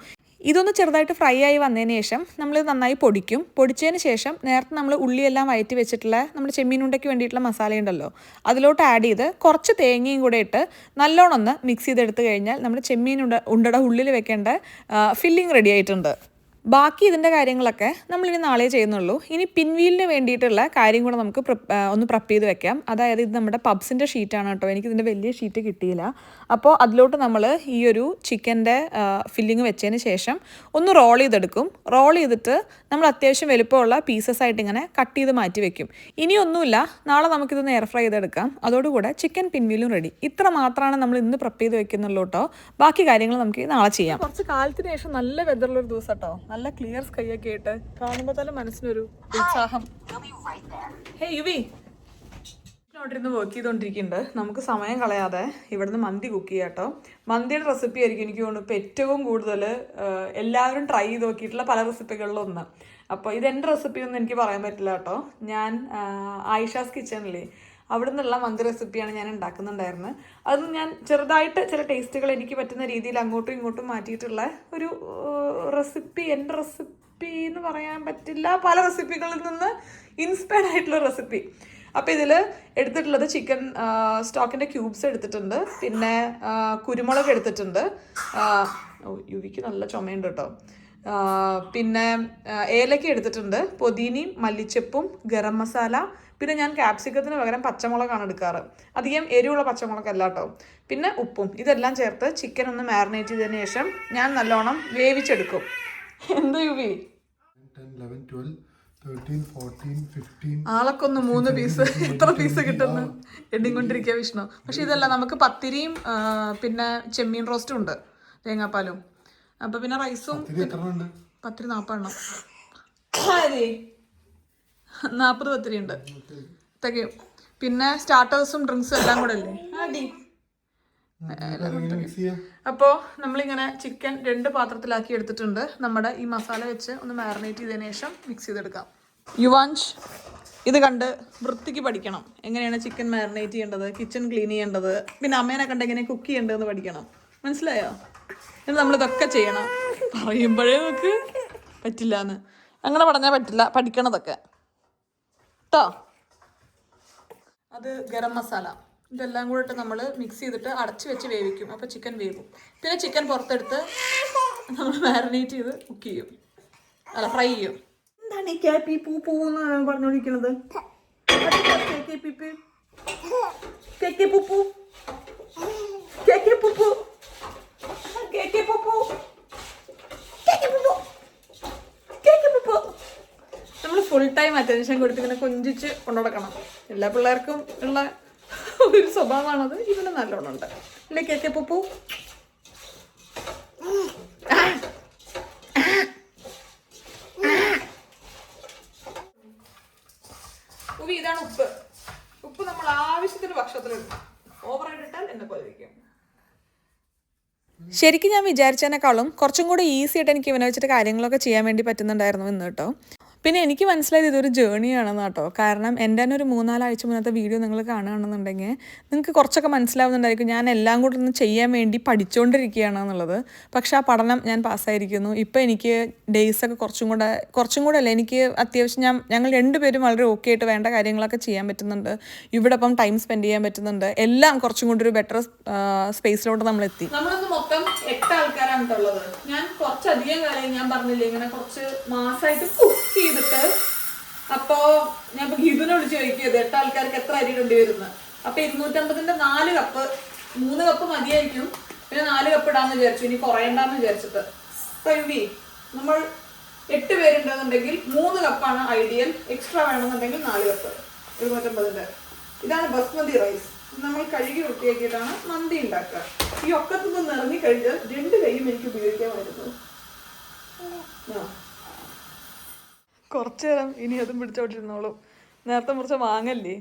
ഇതൊന്ന് ചെറുതായിട്ട് ഫ്രൈ ആയി വന്നതിന് ശേഷം നമ്മളിത് നന്നായി പൊടിക്കും. പൊടിച്ചതിന് ശേഷം നേരത്തെ നമ്മൾ ഉള്ളിയെല്ലാം വഴറ്റി വെച്ചിട്ടുള്ള നമ്മുടെ ചെമ്മീനുണ്ടയ്ക്ക് വേണ്ടിയിട്ടുള്ള മസാല ഉണ്ടല്ലോ, അതിലോട്ട് ആഡ് ചെയ്ത് കുറച്ച് തേങ്ങയും കൂടെ ഇട്ട് നല്ലോണം ഒന്ന് മിക്സ് ചെയ്തെടുത്ത് കഴിഞ്ഞാൽ നമ്മുടെ ചെമ്മീൻ ഉണ്ടയുടെ ഉള്ളിൽ വെക്കേണ്ട ഫില്ലിംഗ് റെഡി ആയിട്ടുണ്ട്. ബാക്കി ഇതിൻ്റെ കാര്യങ്ങളൊക്കെ നമ്മളിനി നാളെ ചെയ്യുന്നുള്ളൂ. ഇനി പിൻവീലിന് വേണ്ടിയിട്ടുള്ള കാര്യം കൂടെ നമുക്ക് ഒന്ന് പ്രപ്പ് ചെയ്ത് വെക്കാം. അതായത് ഇത് നമ്മുടെ പബ്സിൻ്റെ ഷീറ്റാണ് കേട്ടോ, എനിക്കിതിൻ്റെ വലിയ ഷീറ്റ് കിട്ടിയില്ല. അപ്പോൾ അതിലോട്ട് നമ്മൾ ഈ ഒരു ചിക്കൻ്റെ ഫില്ലിങ് വെച്ചതിന് ശേഷം ഒന്ന് റോൾ ചെയ്തെടുക്കും. റോൾ ചെയ്തിട്ട് നമ്മൾ അത്യാവശ്യം വലുപ്പമുള്ള പീസസ് ആയിട്ട് ഇങ്ങനെ കട്ട് ചെയ്ത് മാറ്റി വെക്കും. ഇനിയൊന്നുമില്ല, നാളെ നമുക്കിതൊന്ന് എയർ ഫ്രൈ ചെയ്തെടുക്കാം. അതോടുകൂടെ ചിക്കൻ പിൻവീലും റെഡി. ഇത്ര മാത്രമാണ് നമ്മൾ ഇന്ന് പ്രപ്പ് ചെയ്ത് വെക്കുന്നുള്ളൂ കേട്ടോ. ബാക്കി കാര്യങ്ങൾ നമുക്ക് നാളെ ചെയ്യാം. കുറച്ച് കാലത്തിന് ശേഷം നല്ല വെതറുള്ളൊരു ദിവസം കേട്ടോ, നല്ല ക്ലിയർ സ്കൈ ഒക്കെ ആയിട്ട് കാണുമ്പോൾ തന്നെ മനസ്സിനൊരു ഉത്സാഹം. ഹേ യുവി, ോട്ടിരുന്ന് വർക്ക് ചെയ്തുകൊണ്ടിരിക്കുന്നുണ്ട്. നമുക്ക് സമയം കളയാതെ ഇവിടുന്ന് മന്തി കുക്ക് ചെയ്യാം കേട്ടോ. മന്തിയുടെ റെസിപ്പി ആയിരിക്കും എനിക്ക് തോന്നുന്നു ഇപ്പോൾ ഏറ്റവും കൂടുതൽ എല്ലാവരും ട്രൈ ചെയ്ത് നോക്കിയിട്ടുള്ള പല റെസിപ്പികളിലൊന്ന്. അപ്പോൾ ഇതെൻ്റെ റെസിപ്പി ഒന്നും എനിക്ക് പറയാൻ പറ്റില്ല കേട്ടോ. ഞാൻ ആയിഷാസ് കിച്ചണില്ലേ, അവിടെ നിന്നുള്ള മന്തി റെസിപ്പിയാണ് ഞാൻ ഉണ്ടാക്കുന്നുണ്ടായിരുന്നത്. അത് ഞാൻ ചെറുതായിട്ട് ചില ടേസ്റ്റുകൾ എനിക്ക് പറ്റുന്ന രീതിയിൽ അങ്ങോട്ടും ഇങ്ങോട്ടും മാറ്റിയിട്ടുള്ള ഒരു റെസിപ്പി. എൻ്റെ റെസിപ്പി എന്ന് പറയാൻ പറ്റില്ല, പല റെസിപ്പികളിൽ നിന്ന് ഇൻസ്പയർഡ് ആയിട്ടുള്ള റെസിപ്പി. അപ്പോൾ ഇതിൽ എടുത്തിട്ടുള്ളത് ചിക്കൻ സ്റ്റോക്കിൻ്റെ ക്യൂബ്സ് എടുത്തിട്ടുണ്ട്, പിന്നെ കുരുമുളക് എടുത്തിട്ടുണ്ട്. യുവിക്ക് നല്ല ചുമയുണ്ട് കേട്ടോ. പിന്നെ ഏലക്ക എടുത്തിട്ടുണ്ട്, പൊതീനയും മല്ലിച്ചപ്പും ഗരം മസാല, പിന്നെ ഞാൻ ക്യാപ്സിക്കത്തിന് പകരം പച്ചമുളകാണ് എടുക്കാറ്. അധികം എരിവുള്ള പച്ചമുളകല്ല കേട്ടോ. പിന്നെ ഉപ്പും. ഇതെല്ലാം ചേർത്ത് ചിക്കൻ ഒന്ന് മാരിനേറ്റ് ചെയ്തതിന് ശേഷം ഞാൻ നല്ലോണം വേവിച്ചെടുക്കും. എന്താ യുവി? 10, 11, 12, 13, 14, 15. ആളൊക്കൊന്ന് 3 പീസ് ഇത്ര പീസ് കിട്ടുന്നു എണ്ണിക്കൊണ്ടിരിക്കുക വിഷ്ണു. പക്ഷെ ഇതല്ല, നമുക്ക് പത്തിരിയും പിന്നെ ചെമ്മീൻ റോസ്റ്റും ഉണ്ട്, തേങ്ങാപ്പാലും. അപ്പൊ പിന്നെ റൈസും. പത്തിരി 40 എണ്ണം, 40 പത്തിരി ഉണ്ട് തികയും. പിന്നെ സ്റ്റാർട്ടേഴ്സും ഡ്രിങ്ക്സും എല്ലാം കൂടെ അല്ലേ അടി. അപ്പോൾ നമ്മളിങ്ങനെ ചിക്കൻ 2 പാത്രത്തിലാക്കി എടുത്തിട്ടുണ്ട്. നമ്മുടെ ഈ മസാല വെച്ച് ഒന്ന് മാരിനേറ്റ് ചെയ്തതിന് ശേഷം മിക്സ് ചെയ്തെടുക്കാം. യുവാൻഷ് ഇത് കണ്ട് വൃത്തിക്ക് പഠിക്കണം, എങ്ങനെയാണ് ചിക്കൻ മാരിനേറ്റ് ചെയ്യേണ്ടത്, കിച്ചൺ ക്ലീൻ ചെയ്യേണ്ടത്, പിന്നെ അമ്മേനെ കണ്ട് എങ്ങനെ കുക്ക് ചെയ്യേണ്ടതെന്ന് പഠിക്കണം. മനസ്സിലായോ? എന്നിട്ട് നമ്മളിതൊക്കെ ചെയ്യണം. പറയുമ്പോഴേ നമുക്ക് പറ്റില്ല എന്ന്, അങ്ങനെ പറഞ്ഞാൽ പറ്റില്ല, പഠിക്കണതൊക്കെ കേട്ടോ. അത് ഗരം മസാല ഇതെല്ലാം കൂടെ ഇട്ട് നമ്മൾ മിക്സ് ചെയ്തിട്ട് അടച്ച് വെച്ച് വേവിക്കും. അപ്പോൾ ചിക്കൻ വേവും. പിന്നെ ചിക്കൻ പുറത്തെടുത്ത് നമ്മൾ മാരിനേറ്റ് ചെയ്ത് കുക്ക് ചെയ്യും, അല്ല ഫ്രൈ ചെയ്യും. എന്താണ് ഈ കേപ്പി പൂ പൂന്ന് പറഞ്ഞോണ്ടിരിക്കുന്നത്? നമ്മൾ ഫുൾ ടൈം അറ്റൻഷൻ കൊടുത്ത് ഇങ്ങനെ കൊഞ്ചിച്ച് കൊണ്ടുനടക്കണം. എല്ലാ പിള്ളേർക്കും ഉള്ള ഒരു സ്വഭാവമാണത്. ഇതിന് നല്ലോണം ഉണ്ട് അല്ലേ കേക്കെ പൂപ്പു? ഇതാണ് ഉപ്പ്. ഉപ്പ് നമ്മൾ ആവശ്യത്തിന് ഭക്ഷണത്തിലിടണം. ഓവറായിട്ടിട്ടാൽ എന്നെ പോലെ ഇരിക്കും. ശരിക്കും ഞാൻ വിചാരിച്ചതിനേക്കാളും കുറച്ചും കൂടി ഈസി ആയിട്ട് എനിക്ക് ഇവനെ വെച്ചിട്ട് കാര്യങ്ങളൊക്കെ ചെയ്യാൻ വേണ്ടി പറ്റുന്നുണ്ടായിരുന്നു ഇന്ന് കേട്ടോ. പിന്നെ എനിക്ക് മനസ്സിലായത് ഇതൊരു ജേണിയാണെന്ന് കേട്ടോ. കാരണം എൻ്റെ തന്നെ ഒരു 3-4 ആഴ്ച മുന്നത്തെ വീഡിയോ നിങ്ങൾ കാണുകയാണെന്നുണ്ടെങ്കിൽ നിങ്ങൾക്ക് കുറച്ചൊക്കെ മനസ്സിലാവുന്നുണ്ടായിരിക്കും ഞാൻ എല്ലാം കൂടെ ഒന്ന് ചെയ്യാൻ വേണ്ടി പഠിച്ചുകൊണ്ടിരിക്കുകയാണ് എന്നുള്ളത്. പക്ഷേ ആ പഠനം ഞാൻ പാസ്സായിരിക്കുന്നു. ഇപ്പോൾ എനിക്ക് ഡേയ്സൊക്കെ കുറച്ചും കൂടെ അല്ല, എനിക്ക് അത്യാവശ്യം ഞങ്ങൾ 2 പേരും വളരെ ഓക്കെ ആയിട്ട് വേണ്ട കാര്യങ്ങളൊക്കെ ചെയ്യാൻ പറ്റുന്നുണ്ട്. ഇവിടെ ഇപ്പം ടൈം സ്പെൻഡ് ചെയ്യാൻ പറ്റുന്നുണ്ട്. എല്ലാം കുറച്ചും കൂടി ഒരു ബെറ്റർ സ്പേസിലോട്ട് നമ്മൾ എത്തി. നമ്മളിന്ന് മൊത്തം 8 ആൾക്കാരാണ് ഉള്ളത്. ഞാൻ കുറച്ചധികം കാലം ഞാൻ പറഞ്ഞില്ലേ ഇങ്ങനെ കുറച്ച് മാസമായിട്ട് കുക്ക് ചെയ്തിട്ട്. അപ്പോ ഞാൻ ഇപ്പൊ ഗീതുനെ വിളിച്ച് ചോദിക്കുന്നത് 8 ആൾക്കാർക്ക് എത്ര അരി ഇടേണ്ടി വരുന്നത്. അപ്പൊ 250ന്റെ 4 കപ്പ്, 3 കപ്പ് മതിയായിരിക്കും. പിന്നെ 4 കപ്പ് ഇടാന്ന് വിചാരിച്ചു, ഇനി കുറയണ്ടെന്ന് വിചാരിച്ചിട്ട്. അപ്പൊ നമ്മൾ 8 പേരുണ്ടെന്നുണ്ടെങ്കിൽ 3 കപ്പാണ് ഐഡിയൽ. എക്സ്ട്രാ വേണമെന്നുണ്ടെങ്കിൽ 4 കപ്പ്. 250ന്റെ ഇതാണ് ബസ്മതി റൈസ്. നമ്മൾ കഴുകി വൃത്തിയാക്കിയിട്ടാണ് മന്തി ഉണ്ടാക്കുക. ഈ ഒക്കത്തുനിന്ന് നിറഞ്ഞു കഴിഞ്ഞാൽ 2 കൈയും എനിക്ക് ഉപയോഗിക്കാമായിരുന്നു. കുറച്ചു നേരം ഇനി അതും പിടിച്ചോട്ടിരുന്നോളും. നേരത്തെ മുറിച്ച മാങ്ങല്ലേ,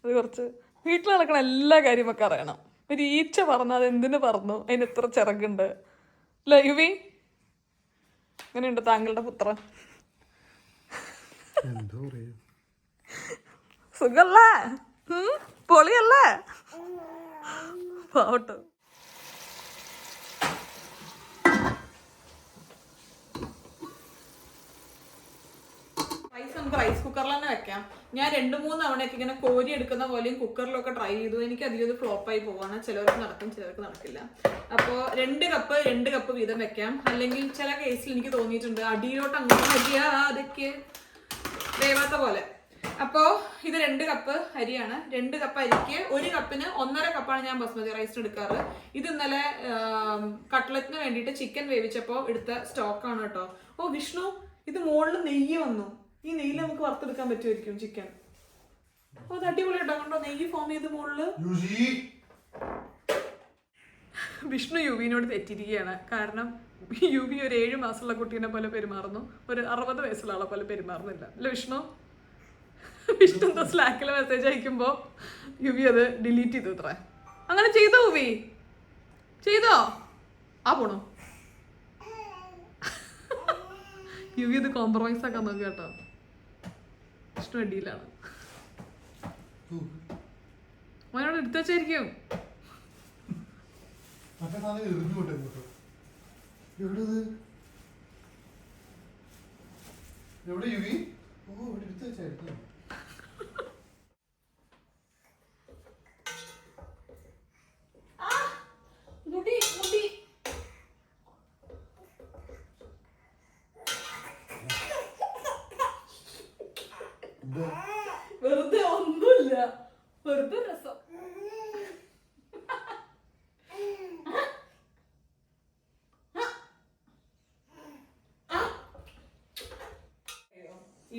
അത് കുറച്ച് വീട്ടിൽ നടക്കണ എല്ലാ കാര്യമൊക്കെ അറിയണം. ഒരു ഈച്ച പറഞ്ഞു, അത് എന്തിനു പറഞ്ഞു, അതിന് എത്ര ചിറകുണ്ട് അല്ലേ യുവി? അങ്ങനെയുണ്ട് താങ്കളുടെ പുത്രൻ? സുഖല്ലേ? പൊളിയല്ലേ? പാവട്ടോ. റൈസ് നമുക്ക് റൈസ് കുക്കറിൽ തന്നെ വെക്കാം. ഞാൻ 2-3 തവണയൊക്കെ ഇങ്ങനെ കോരി എടുക്കുന്ന പോലെയും കുക്കറിലൊക്കെ ട്രൈ ചെയ്തു. എനിക്ക് അധികം ഇത് ഫ്ലോപ്പായി പോവാണ്. ചിലർക്ക് നടക്കും, ചിലർക്ക് നടക്കില്ല. അപ്പോൾ 2 കപ്പ് വീതം വെക്കാം. അല്ലെങ്കിൽ ചില കേസിൽ എനിക്ക് തോന്നിയിട്ടുണ്ട് അടിയിലോട്ട് അങ്ങോട്ട് അതൊക്കെ വേവാത്ത പോലെ. അപ്പോൾ ഇത് 2 കപ്പ് അരിയാണ്. 2 കപ്പ് അരിക്ക് 1 കപ്പിന് 1.5 കപ്പാണ് ഞാൻ ബസ്മതി റൈസ് എടുക്കാറ്. ഇത് ഇന്നലെ കട്ട്ലറ്റിന് വേണ്ടിയിട്ട് ചിക്കൻ വേവിച്ചപ്പോൾ എടുത്ത സ്റ്റോക്കാണ് കേട്ടോ. ഓ വിഷ്ണു, ഇത് മുകളിൽ നെയ്യ് വന്നു. ഈ നെയ്യിൽ നമുക്ക് വറുത്തെടുക്കാൻ പറ്റുമായിരിക്കും ചിക്കൻ. ഓ അത് അടിപൊളി കേട്ടോ. കണ്ടോ നെയ്യ് ഫോം ചെയ്ത് മുകളില്. വിഷ്ണു യുവിനോട് തെറ്റിയിരിക്കുകയാണ്. കാരണം യുവി ഒരു 7 മാസമുള്ള കുട്ടീനെ പോലെ പെരുമാറുന്നു, ഒരു 60 വയസ്സുള്ള ആളെ പോലെ പെരുമാറുന്നില്ല. അല്ലേ വിഷ്ണു? വിഷ്ണു എന്തോ സ്ലാക്കിൽ മെസ്സേജ് അയക്കുമ്പോൾ യുവി അത് ഡിലീറ്റ് ചെയ്തു. ഇത്ര അങ്ങനെ ചെയ്തോ യുവി? ചെയ്തോ? ആ പോണോ? യുവി ഇത് കോംപ്രമൈസ് ആക്കാൻ നോക്കുക കേട്ടോ. വിഷ്ണു അടിയിലാണ്. അവനോട് എടുത്തു വെച്ചായിരിക്കും. വെറുതെ ഒന്നുമില്ല, വെറുതെ രസം.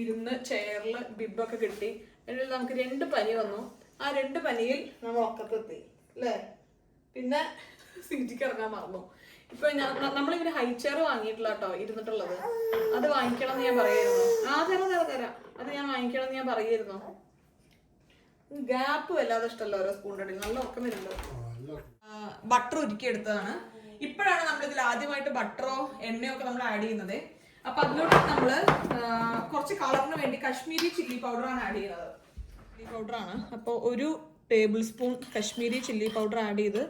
ഇരുന്ന് ചെയറിൽ ബിബൊക്കെ കിട്ടി. എന്നിട്ട് നമുക്ക് 2 പനി വന്നു. ആ 2 പനിയിൽ നമ്മൾ ഒക്കത്തെത്തി അല്ലേ? പിന്നെ സീറ്റിക്ക് ഇറങ്ങാൻ മറന്നു. ഇപ്പൊ നമ്മളിങ്ങനെ ഹൈ ചെയർ വാങ്ങിയിട്ടില്ല കേട്ടോ ഇരുന്നിട്ടുള്ളത്. അത് വാങ്ങിക്കണം എന്ന് ഞാൻ പറയായിരുന്നു. തരാം. അത് ഞാൻ വാങ്ങിക്കണം എന്ന് ഞാൻ പറയായിരുന്നു. ഗ്യാപ്പ് വല്ലാതെ ഇഷ്ടമല്ല ഓരോ സ്പൂണിന്റെ അടിയിൽ. നല്ല ഉറക്കം വരുന്നുണ്ട്. ബട്ടർ ഉരുക്കി എടുത്തതാണ്. ഇപ്പോഴാണ് നമ്മളിതിൽ ആദ്യമായിട്ട് ബട്ടറോ എണ്ണയോ ഒക്കെ നമ്മൾ ആഡ് ചെയ്യുന്നത്. അപ്പൊ അതിലോട്ട് നമ്മള് കുറച്ച് കളറിന് വേണ്ടി കശ്മീരി ചില്ലി പൗഡറാണ് ആഡ് ചെയ്യുന്നത്. ചില്ലി പൗഡറാണ്. അപ്പോൾ 1 table spoon Kashmiri chilli powder add ചെയ്ത്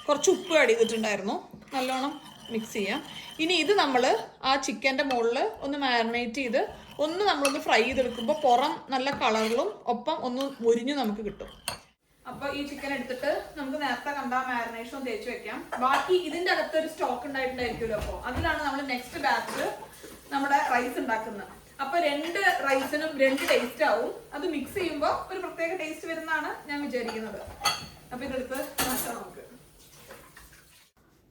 കുറച്ച് ഉപ്പ് ആഡ് ചെയ്തിട്ടുണ്ടായിരുന്നു. നല്ലോണം മിക്സ് ചെയ്യാം. ഇനി ഇത് നമ്മൾ ആ ചിക്കൻ്റെ മുകളിൽ ഒന്ന് മാരിനേറ്റ് ചെയ്ത് നമ്മളൊന്ന് ഫ്രൈ ചെയ്തെടുക്കുമ്പോൾ പുറം നല്ല കളറിലും ഒപ്പം ഒന്ന് മുരിഞ്ഞ് നമുക്ക് കിട്ടും. അപ്പോൾ ഈ ചിക്കൻ എടുത്തിട്ട് നമുക്ക് നേരത്തെ കണ്ട മാരിനേഷൻ തേച്ച് വെക്കാം. ബാക്കി ഇതിൻ്റെ അകത്ത് ഒരു സ്റ്റോക്ക് ഉണ്ടായിട്ടുണ്ടായിരിക്കുമല്ലോ. അപ്പോൾ അതിലാണ് നമ്മൾ നെക്സ്റ്റ് ബാച്ച് നമ്മുടെ റൈസ് ഉണ്ടാക്കുന്നത്. അപ്പോൾ 2 റൈസിനും 2 ടേസ്റ്റ് ആവും. അത് മിക്സ് ചെയ്യുമ്പോൾ ഒരു പ്രത്യേക ടേസ്റ്റ് വരുന്നതാണ് ഞാൻ വിചാരിക്കുന്നത്. അപ്പോൾ ഇതെടുത്ത് നോക്കാം നമുക്ക്.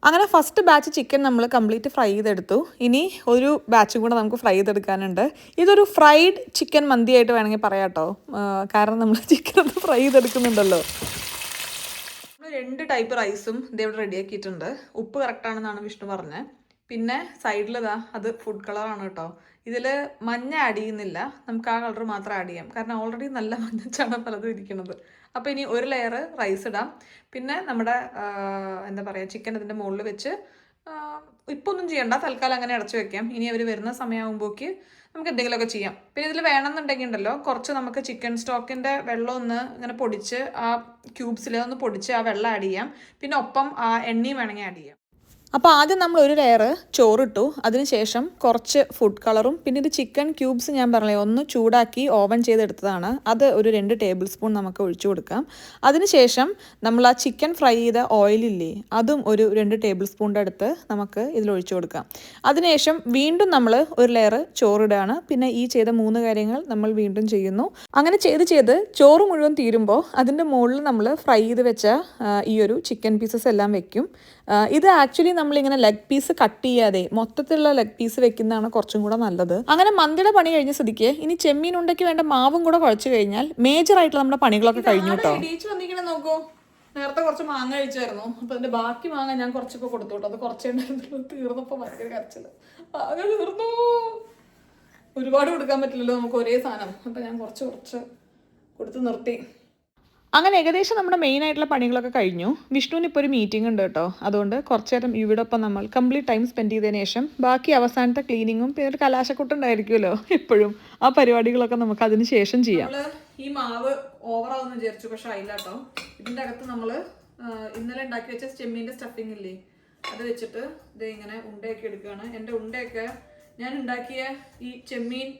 അങ്ങനെ ഫസ്റ്റ് ബാച്ച് ചിക്കൻ നമ്മൾ കംപ്ലീറ്റ് ഫ്രൈ ചെയ്തെടുത്തു. ഇനി ഒരു ബാച്ചും കൂടെ നമുക്ക് ഫ്രൈ ചെയ്തെടുക്കാനുണ്ട്. ഇതൊരു ഫ്രൈഡ് ചിക്കൻ മന്തിയായിട്ട് വേണമെങ്കിൽ പറയാം കേട്ടോ. കാരണം നമ്മൾ ചിക്കൻ ഒന്ന് ഫ്രൈ ചെയ്തെടുക്കുന്നുണ്ടല്ലോ. നമ്മൾ 2 ടൈപ്പ് റൈസും ഇതേവിടെ റെഡിയാക്കിയിട്ടുണ്ട്. ഉപ്പ് കറക്റ്റാണെന്നാണ് വിഷ്ണു പറഞ്ഞത്. പിന്നെ സൈഡിലിതാ അത് ഫുഡ് കളറാണ് കേട്ടോ. ഇതിൽ മഞ്ഞ ആഡ് ചെയ്യുന്നില്ല, നമുക്ക് ആ കളർ മാത്രം ആഡ് ചെയ്യാം. കാരണം ഓൾറെഡി നല്ല മഞ്ഞച്ചാണ് പലതും ഇരിക്കുന്നത്. അപ്പോൾ ഇനി ഒരു ലെയർ റൈസ് ഇടാം. പിന്നെ നമ്മുടെ എന്താ പറയുക ചിക്കൻ ഇതിൻ്റെ മുകളിൽ വെച്ച് ഇപ്പോൾ ഒന്നും ചെയ്യണ്ട, തൽക്കാലം അങ്ങനെ അടച്ചു വെക്കാം. ഇനി അവർ വരുന്ന സമയമാകുമ്പോഴേക്ക് നമുക്ക് എന്തെങ്കിലുമൊക്കെ ചെയ്യാം. പിന്നെ ഇതിൽ വേണമെന്നുണ്ടെങ്കിൽ ഉണ്ടല്ലോ കുറച്ച് നമുക്ക് ചിക്കൻ സ്റ്റോക്കിൻ്റെ വെള്ളം ഒന്ന് ഇങ്ങനെ പൊടിച്ച് ആ ക്യൂബ്സിൽ ഒന്ന് പൊടിച്ച് ആ വെള്ളം ആഡ് ചെയ്യാം. പിന്നെ ഒപ്പം ആ എണ്ണയും വേണമെങ്കിൽ ആഡ് ചെയ്യാം. അപ്പോൾ ആദ്യം നമ്മൾ ഒരു ലെയർ ചോറിട്ടു. അതിനുശേഷം കുറച്ച് ഫുഡ് കളറും പിന്നെ ഇത് ചിക്കൻ ക്യൂബ്സ് ഞാൻ പറഞ്ഞില്ലേ ഒന്ന് ചൂടാക്കി ഓവൻ ചെയ്തെടുത്തതാണ്. അത് ഒരു 2 ടേബിൾ സ്പൂൺ നമുക്ക് ഒഴിച്ചു കൊടുക്കാം. അതിനുശേഷം നമ്മൾ ആ ചിക്കൻ ഫ്രൈ ചെയ്ത ഓയിലില്ലേ അതും ഒരു 2 ടേബിൾ സ്പൂണിൻ്റെ അടുത്ത് നമുക്ക് ഇതിൽ ഒഴിച്ചു കൊടുക്കാം. അതിനുശേഷം വീണ്ടും നമ്മൾ ഒരു ലെയർ ചോറിടുകയാണ്. പിന്നെ ഈ ചെയ്ത 3 കാര്യങ്ങൾ നമ്മൾ വീണ്ടും ചെയ്യുന്നു. അങ്ങനെ ചെയ്ത് ചോറ് മുഴുവൻ തീരുമ്പോൾ അതിൻ്റെ മുകളിൽ നമ്മൾ ഫ്രൈ ചെയ്ത് വെച്ച ഈ ഒരു ചിക്കൻ പീസസ് എല്ലാം വെക്കും. ഇത് ആക്ച്വലി നമ്മളിങ്ങനെ ലെഗ് പീസ് കട്ട് ചെയ്യാതെ മൊത്തത്തിലുള്ള ലെഗ് പീസ് വെക്കുന്നതാണ് കുറച്ചും കൂടെ നല്ലത്. അങ്ങനെ മന്തിയുടെ പണി കഴിഞ്ഞ സ്ഥിതിക്ക് ഇനി ചെമ്മീൻ ഉണ്ടയ്ക്ക് വേണ്ട മാവും കൂടെ കുഴച്ച് കഴിഞ്ഞാൽ മേജർ ആയിട്ടുള്ള നമ്മുടെ പണികളൊക്കെ കഴിഞ്ഞു കേട്ടോ. നോക്കൂ, നേരത്തെ കുറച്ച് മാങ്ങ കഴിച്ചായിരുന്നു. അപ്പൊ അതിന്റെ ബാക്കി മാങ്ങ ഞാൻ കുറച്ചൊക്കെ കൊടുത്തു കേട്ടോ. അത് കുറച്ചേ ഉണ്ടായിരുന്നുള്ളൂ. തീർന്നപ്പോൾ ഭയങ്കര കരച്ചില്. അങ്ങനെ തീർന്നു. ഒരുപാട് കൊടുക്കാൻ പറ്റില്ലല്ലോ നമുക്ക് ഒരേ സാധനം. അപ്പൊ ഞാൻ കുറച്ച് കൊടുത്ത് നിർത്തി. അങ്ങനെ ഏകദേശം നമ്മുടെ മെയിൻ ആയിട്ടുള്ള പണികളൊക്കെ കഴിഞ്ഞു. വിഷ്ണുവിന് ഇപ്പോൾ ഒരു മീറ്റിംഗ് ഉണ്ട് കേട്ടോ. അതുകൊണ്ട് കുറച്ച് നേരം ഇവിടൊപ്പം നമ്മൾ കംപ്ലീറ്റ് ടൈം സ്പെൻഡ് ചെയ്തതിന് ശേഷം ബാക്കി അവസാനത്തെ ക്ലീനിങ്ങും പിന്നെ ഒരു കലാശക്കൊട്ടുണ്ടായിരിക്കുമല്ലോ എപ്പോഴും. ആ പരിപാടികളൊക്കെ നമുക്ക് അതിന് ശേഷം ചെയ്യാം. ഈ മാവ് ഓവറാവെന്ന് വിചാരിച്ചു, പക്ഷെ ആയില്ല കേട്ടോ. ഇതിൻ്റെ അകത്ത് നമ്മൾ ഇന്നലെ ഉണ്ടാക്കി വെച്ച ചെമ്മീൻ്റെ സ്റ്റഫിങ് ഇല്ലേ അത് വെച്ചിട്ട് ഇത് ഇങ്ങനെ ഉണ്ടയൊക്കെ എടുക്കുകയാണ്. എൻ്റെ ഉണ്ടയൊക്കെ ഞാൻ ഉണ്ടാക്കിയ ഈ ചെമ്മീൻ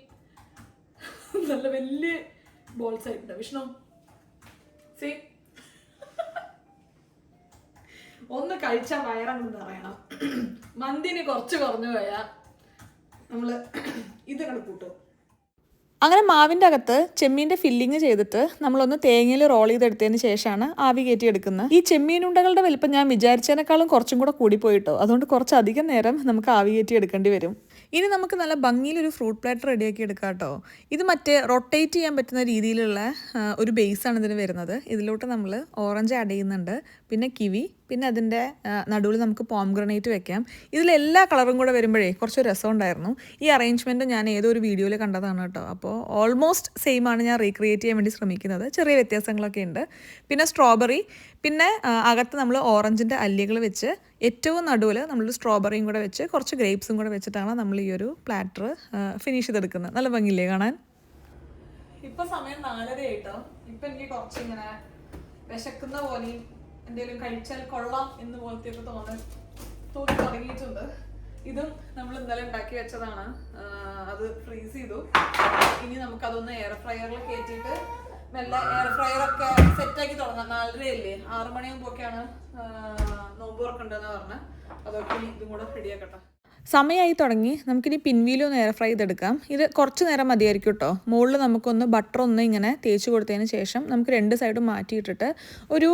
നല്ല വലിയ ബോൾസ് ആയിട്ടുണ്ട്. വിഷ്ണു സി ഒന്ന് കഴിച്ചാൽ വയറങ്ങ് നിറയണം. മന്തിന് കുറച്ച് കുറഞ്ഞു പോയാൽ നമ്മൾ ഇത് കണ്ട് കൂട്ടും. അങ്ങനെ മാവിൻ്റെ അകത്ത് ചെമ്മീൻ്റെ ഫില്ലിങ് ചെയ്തിട്ട് നമ്മളൊന്ന് തേങ്ങയിൽ റോൾ ചെയ്തെടുത്തതിന് ശേഷമാണ് ആവി കയറ്റി എടുക്കുന്നത്. ഈ ചെമ്മീൻ ഉണ്ടകളുടെ വലിപ്പം ഞാൻ വിചാരിച്ചതിനേക്കാളും കുറച്ചും കൂടെ കൂടിപ്പോയിട്ടോ. അതുകൊണ്ട് കുറച്ചധികം നേരം നമുക്ക് ആവി കയറ്റി എടുക്കേണ്ടി വരും. ഇനി നമുക്ക് നല്ല ഭംഗിയിലൊരു ഫ്രൂട്ട് പ്ലാറ്റർ റെഡിയാക്കി എടുക്കാം കേട്ടോ. ഇത് മറ്റേ റൊട്ടേറ്റ് ചെയ്യാൻ പറ്റുന്ന രീതിയിലുള്ള ഒരു ബേസാണ് ഇതിന് വരുന്നത്. ഇതിലോട്ട് നമ്മൾ ഓറഞ്ച് ആഡ് ചെയ്യുന്നുണ്ട്, പിന്നെ കിവി, പിന്നെ അതിൻ്റെ നടുവിൽ നമുക്ക് പോംഗ്രനേറ്റ് വെക്കാം. ഇതിലെല്ലാ കളറും കൂടെ വരുമ്പോഴേ കുറച്ച് രസം ഉണ്ടായിരുന്നു. ഈ അറേഞ്ച്മെൻറ്റ് ഞാൻ ഏതോ ഒരു വീഡിയോയിൽ കണ്ടതാണ് കേട്ടോ. അപ്പോൾ ഓൾമോസ്റ്റ് സെയിം ആണ് ഞാൻ റീക്രിയേറ്റ് ചെയ്യാൻ വേണ്ടി ശ്രമിക്കുന്നത്. ചെറിയ വ്യത്യാസങ്ങളൊക്കെ ഉണ്ട്. പിന്നെ സ്ട്രോബെറി, പിന്നെ അകത്ത് നമ്മൾ ഓറഞ്ചിൻ്റെ അല്ലികൾ വെച്ച് ഏറ്റവും നടുവിൽ നമ്മൾ സ്ട്രോബെറിയും കൂടെ വെച്ച് കുറച്ച് ഗ്രേപ്സും കൂടെ വെച്ചിട്ടാണ് നമ്മൾ ഈ ഒരു പ്ലാറ്റർ ഫിനിഷ് ചെയ്തെടുക്കുന്നത്. നല്ല ഭംഗിയില്ലേ കാണാൻ? ഇപ്പൊ സമയം 4:30 ആയിട്ടോ. ഇപ്പൊ എനിക്ക് കുറച്ചിങ്ങനെ വിശക്കുന്ന പോലെയും എന്തെങ്കിലും കഴിച്ചാൽ കൊള്ളാം എന്ന് പോലത്തെയൊക്കെ തോന്നി തുടങ്ങിയിട്ടുണ്ട്. ഇതും നമ്മൾ ഇന്നലെ ഉണ്ടാക്കി വെച്ചതാണ്. അത് ഫ്രീസ് ചെയ്തു. ഇനി നമുക്കതൊന്ന് എയർ ഫ്രയറിൽ കയറ്റിയിട്ട് മെല്ലെ എയർ ഫ്രയറൊക്കെ സെറ്റാക്കി തുടങ്ങാം. 4:30 അല്ലേ, 6 മണിയാകുമ്പോഴൊക്കെയാണ് നോമ്പ് തുറക്കണ്ടെന്ന് പറഞ്ഞ്. അതൊക്കെ ഇതും കൂടെ റെഡിയാക്കട്ടെ. സമയമായി തുടങ്ങി. നമുക്കിനി പിൻവീലൊന്ന് എയർ ഫ്രൈ ചെയ്തെടുക്കാം. ഇത് കുറച്ച് നേരം മതിയായിരിക്കും കേട്ടോ. മുകളിൽ നമുക്കൊന്ന് ബട്ടർ ഒന്ന് ഇങ്ങനെ തേച്ച് കൊടുത്തതിന് ശേഷം നമുക്ക് 2 സൈഡും മാറ്റിയിട്ടിട്ട് ഒരു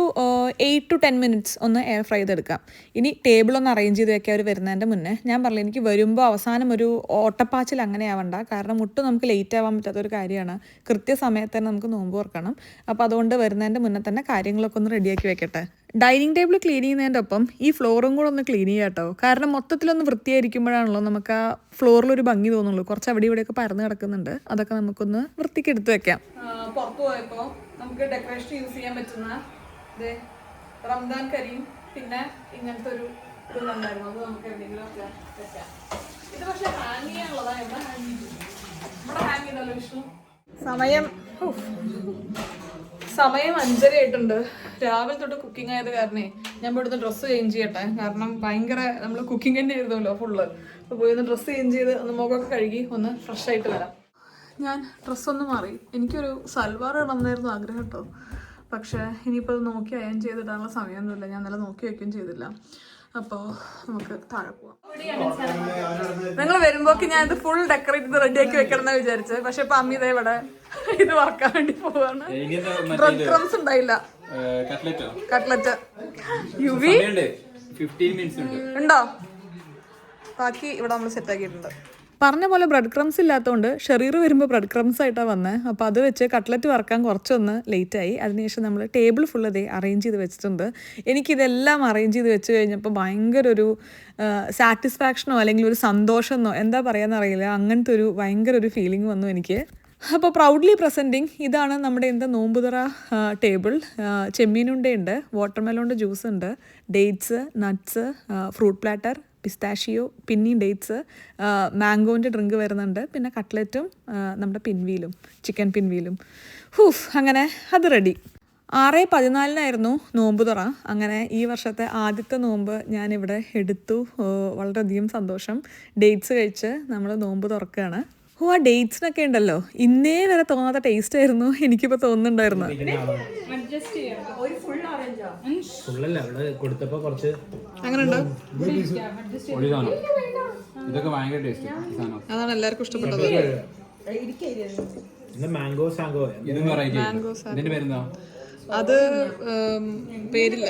8 to 10 മിനിറ്റ്സ് ഒന്ന് എയർ ഫ്രൈ ചെയ്തെടുക്കാം. ഇനി ടേബിളൊന്ന് അറേഞ്ച് ചെയ്ത് വെക്കാൻ അവർ വരുന്നതിൻ്റെ മുന്നേ ഞാൻ പറഞ്ഞില്ല, എനിക്ക് വരുമ്പോൾ അവസാനം ഒരു ഓട്ടപ്പാച്ചിൽ അങ്ങനെ ആവണ്ട. കാരണം ഒട്ടും നമുക്ക് ലേറ്റ് ആവാൻ പറ്റാത്തൊരു കാര്യമാണ്. കൃത്യസമയത്ത് തന്നെ നമുക്ക് നോമ്പ് തുറക്കണം. അപ്പോൾ അതുകൊണ്ട് വരുന്നതിൻ്റെ മുന്നേ തന്നെ കാര്യങ്ങളൊക്കെ ഒന്ന് റെഡിയാക്കി വെക്കട്ടെ. ഡൈനിങ് ടേബിൾ ക്ലീൻ ചെയ്യുന്നതിൻ്റെ ഒപ്പം ഈ ഫ്ലോറും കൂടെ ഒന്ന് ക്ലീൻ ചെയ്യാം കേട്ടോ. കാരണം മൊത്തത്തിലൊന്ന് വൃത്തിയായിരിക്കുമ്പോഴാണല്ലോ നമുക്ക് ആ ഫ്ലോറിലൊരു ഭംഗി തോന്നുള്ളൂ. കുറച്ച് അവിടെ ഇവിടെയൊക്കെ പരന്ന് കിടക്കുന്നുണ്ട്. അതൊക്കെ നമുക്കൊന്ന് വൃത്തിക്ക് എടുത്ത് വെക്കാം. പുറത്ത് പോയപ്പോൾ നമുക്ക് ഡെക്കറേഷൻ യൂസ് ചെയ്യാൻ പറ്റുന്ന റംദാൻ കരിയും പിന്നെ ഇങ്ങനത്തെ ഒരു ഇതുണ്ടായിരുന്നു. അത് നമുക്ക് എന്തെങ്കിലും ഒക്കെ വെക്കാം. ഇത് പക്ഷെ ഹാങ് ചെയ്യാനുള്ളതാണ്. ഇവിടെ ഹാങ് ചെയ്തു. ഇവിടെ ഹാങ് ചെയ്തല്ലോ വിഷ്ണു. സമയം 5:30 ആയിട്ടുണ്ട്. രാവിലെ തൊട്ട് കുക്കിംഗ് ആയത് കാരണേ ഞാൻ ഇവിടുന്ന് ഡ്രസ്സ് ചേഞ്ച് ചെയ്യട്ടെ. കാരണം ഭയങ്കര നമ്മൾ കുക്കിംഗ് തന്നെ ആയിരുന്നല്ലോ ഫുള്ള്. അപ്പോൾ പോയി ഒന്ന് ഡ്രസ്സ് ചേഞ്ച് ചെയ്ത് ഒന്ന് മുഖമൊക്കെ കഴുകി ഒന്ന് ഫ്രഷ് ആയിട്ട് വരാം. ഞാൻ ഡ്രസ്സൊന്ന് മാറി. എനിക്കൊരു സൽവാർ ഇടണമെന്നായിരുന്നു ആഗ്രഹം കേട്ടോ. പക്ഷേ ഇനിയിപ്പോൾ അത് നോക്കി അയൺ ചെയ്തിടാനുള്ള സമയമൊന്നുമില്ല. ഞാൻ നല്ല നോക്കി വയ്ക്കുകയും ചെയ്തില്ല. അപ്പോൾ നമുക്ക് താഴെ പോവാം. നിങ്ങൾ വരുമ്പോഴേക്ക് ഞാൻ ഇത് ഫുൾ ഡെക്കറേറ്റ് ചെയ്ത് റെഡിയാക്കി വെക്കണം എന്നാണ് വിചാരിച്ചത്. പക്ഷെ ഇപ്പം അമ്മ ഇതേ ഇവിടെ ഇത് വറക്കാൻ വേണ്ടി പോവാണ്. ബ്രെഡ് ക്രംസ് ഉണ്ടായില്ല. കട്ട്ലറ്റ് യുവി ഉണ്ടോ? ബാക്കി ഇവിടെ നമ്മൾ സെറ്റ് ആക്കിയിട്ടുണ്ട്. പറഞ്ഞ പോലെ ബ്രെഡ് ക്രംസ് ഇല്ലാത്തതുകൊണ്ട് ഷെറീർ വരുമ്പോൾ ബ്രെഡ് ക്രംസ് ആയിട്ടാണ് വന്നത്. അപ്പോൾ അത് വെച്ച് കട്ട്ലറ്റ് വറക്കാൻ കുറച്ചൊന്ന് ലേറ്റായി. അതിനുശേഷം നമ്മൾ ടേബിൾ ഫുൾ അതേ അറേഞ്ച് ചെയ്ത് വെച്ചിട്ടുണ്ട്. എനിക്കിതെല്ലാം അറേഞ്ച് ചെയ്ത് വെച്ച് കഴിഞ്ഞപ്പോൾ ഭയങ്കര ഒരു സാറ്റിസ്ഫാക്ഷനോ അല്ലെങ്കിൽ ഒരു സന്തോഷമെന്നോ എന്താ പറയാമെന്നറിയില്ല, അങ്ങനത്തെ ഒരു ഭയങ്കര ഒരു ഫീലിംഗ് വന്നു എനിക്ക്. അപ്പോൾ പ്രൗഡ്ലി പ്രസൻറ്റിങ് ഇതാണ് നമ്മുടെ എന്താ നോമ്പുതുറ ടേബിൾ. ചെമ്മീനുണ്ടയുണ്ട്, വാട്ടർമെലോണിൻ്റെ ജ്യൂസ് ഉണ്ട്, ഡേറ്റ്സ്, നട്ട്സ്, ഫ്രൂട്ട് പ്ലാറ്റർ, പിസ്താഷിയോ, പിന്നെയും ഡേറ്റ്സ്, മാംഗോൻ്റെ ഡ്രിങ്ക് വരുന്നുണ്ട്, പിന്നെ കട്ട്ലറ്റും നമ്മുടെ പിൻവീലും, ചിക്കൻ പിൻവീലും. അങ്ങനെ അത് റെഡി. 6/14 നോമ്പ് തുറ. അങ്ങനെ ഈ വർഷത്തെ ആദ്യത്തെ നോമ്പ് ഞാനിവിടെ എടുത്തു. വളരെയധികം സന്തോഷം. ഡേറ്റ്സ് കഴിച്ച് നമ്മൾ നോമ്പ് തുറക്കുകയാണ്. ആ ഡേറ്റ്സിനൊക്കെ ഉണ്ടല്ലോ, ഇന്നേ വരെ തോന്നാത്ത ടേസ്റ്റ് ആയിരുന്നു എനിക്കിപ്പോൾ തോന്നുന്നുണ്ടായിരുന്നു. അതാണ് എല്ലാവർക്കും ഇഷ്ടപ്പെട്ടത്. അത് പേരില്ല.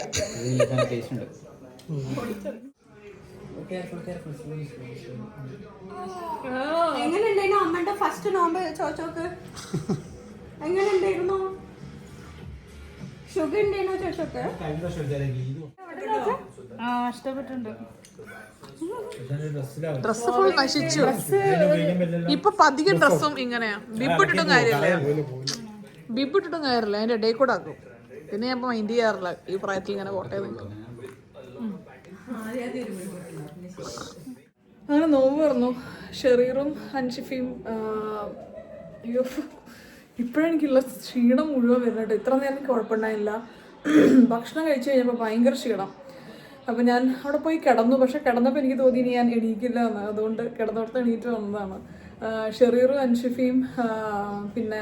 എങ്ങനെയുണ്ടായിരുന്നു അമ്മയുടെ ഫസ്റ്റ് നോമ്പ്? ചോച്ചോക്ക് എങ്ങനെയുണ്ടായിരുന്നു? ഷുഗർ ഉണ്ടായിരുന്നോ ചോച്ചോക്ക്? ഇഷ്ടപ്പെട്ടിട്ടുണ്ട്. ഡ്രസ് ഫുൾ നശിച്ചു. ഇപ്പൊ പതിയെ ഡ്രസ്സും ഇങ്ങനെയാ. ബിബിട്ടിട്ടും കാര്യമില്ല, ബിബിട്ടിട്ടും കാര്യമില്ല. അതിന്റെ ഇടയിൽ കൂടെ ആക്കും. പിന്നെ ഞാൻ മൈൻഡ് ചെയ്യാറില്ല ഈ പ്രായത്തിൽ ഇങ്ങനെ പോട്ടെ. അങ്ങനെ നോമ്പ് പറഞ്ഞു. ഷെറീറും അൻഷിഫയും അയ്യോ ഇപ്പോഴെനിക്കുള്ള ക്ഷീണം മുഴുവൻ വരുന്നുണ്ട്. ഇത്ര നേരം കുഴപ്പമുണ്ടായില്ല. ഭക്ഷണം കഴിച്ചു കഴിഞ്ഞപ്പോൾ ഭയങ്കര ക്ഷീണം. അപ്പോൾ ഞാൻ അവിടെ പോയി കിടന്നു. പക്ഷെ കിടന്നപ്പോൾ എനിക്ക് തോന്നി ഇനി ഞാൻ എണീക്കില്ല എന്ന്. അതുകൊണ്ട് കിടന്നിടത്ത് എണീറ്റ് വന്നതാണ്. ഷെറീറും അൻഷിഫയും പിന്നെ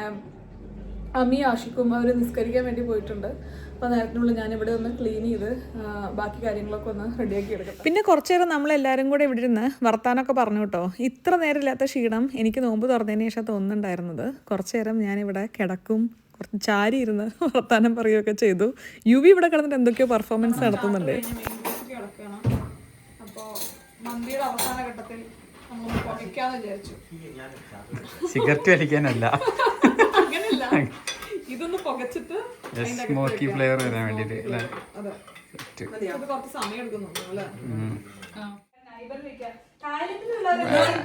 അമ്മി ആഷിക്കും അവർ നിസ്കരിക്കാൻ വേണ്ടി പോയിട്ടുണ്ട്. അപ്പോൾ നേരത്തിനുള്ളിൽ ഞാനിവിടെ ഒന്ന് ക്ലീൻ ചെയ്ത് ബാക്കി കാര്യങ്ങളൊക്കെ ഒന്ന് റെഡിയാക്കി എടുക്കാം. പിന്നെ കുറച്ചു നേരം നമ്മളെല്ലാവരും കൂടെ ഇവിടെ ഇരുന്ന് വർത്താനമൊക്കെ പറഞ്ഞു കേട്ടോ. ഇത്ര നേരമില്ലാത്ത ക്ഷീണം എനിക്ക് നോമ്പ് തുറന്നതിന് ശേഷം തോന്നുന്നുണ്ടായിരുന്നത്. കുറച്ചു നേരം ഞാനിവിടെ കിടക്കും, കുറച്ച് ചാരി ഇരുന്ന് വർത്താനം പറയുകയൊക്കെ ചെയ്തു. യുവി ഇവിടെ കിടന്നിട്ട് എന്തൊക്കെയോ പെർഫോമൻസ് നടത്തുന്നുണ്ട്. അപ്പോൾ മന്തിയുടെ അവസാന ഘട്ടത്തിൽ നമ്മൾ പുകയ്ക്കാന്ന് വിചാരിച്ചു. സിഗരറ്റ് വലിക്കാനല്ല, അങ്ങനെയല്ല, ഇതൊന്ന് പുകച്ചിട്ട് സ്മോക്കി ഫ്ലേവർ വരാൻ വേണ്ടിട്ട്. അതെ, അത് കുറച്ച് സമയം എടുക്കുന്നുണ്ട് അല്ലേ?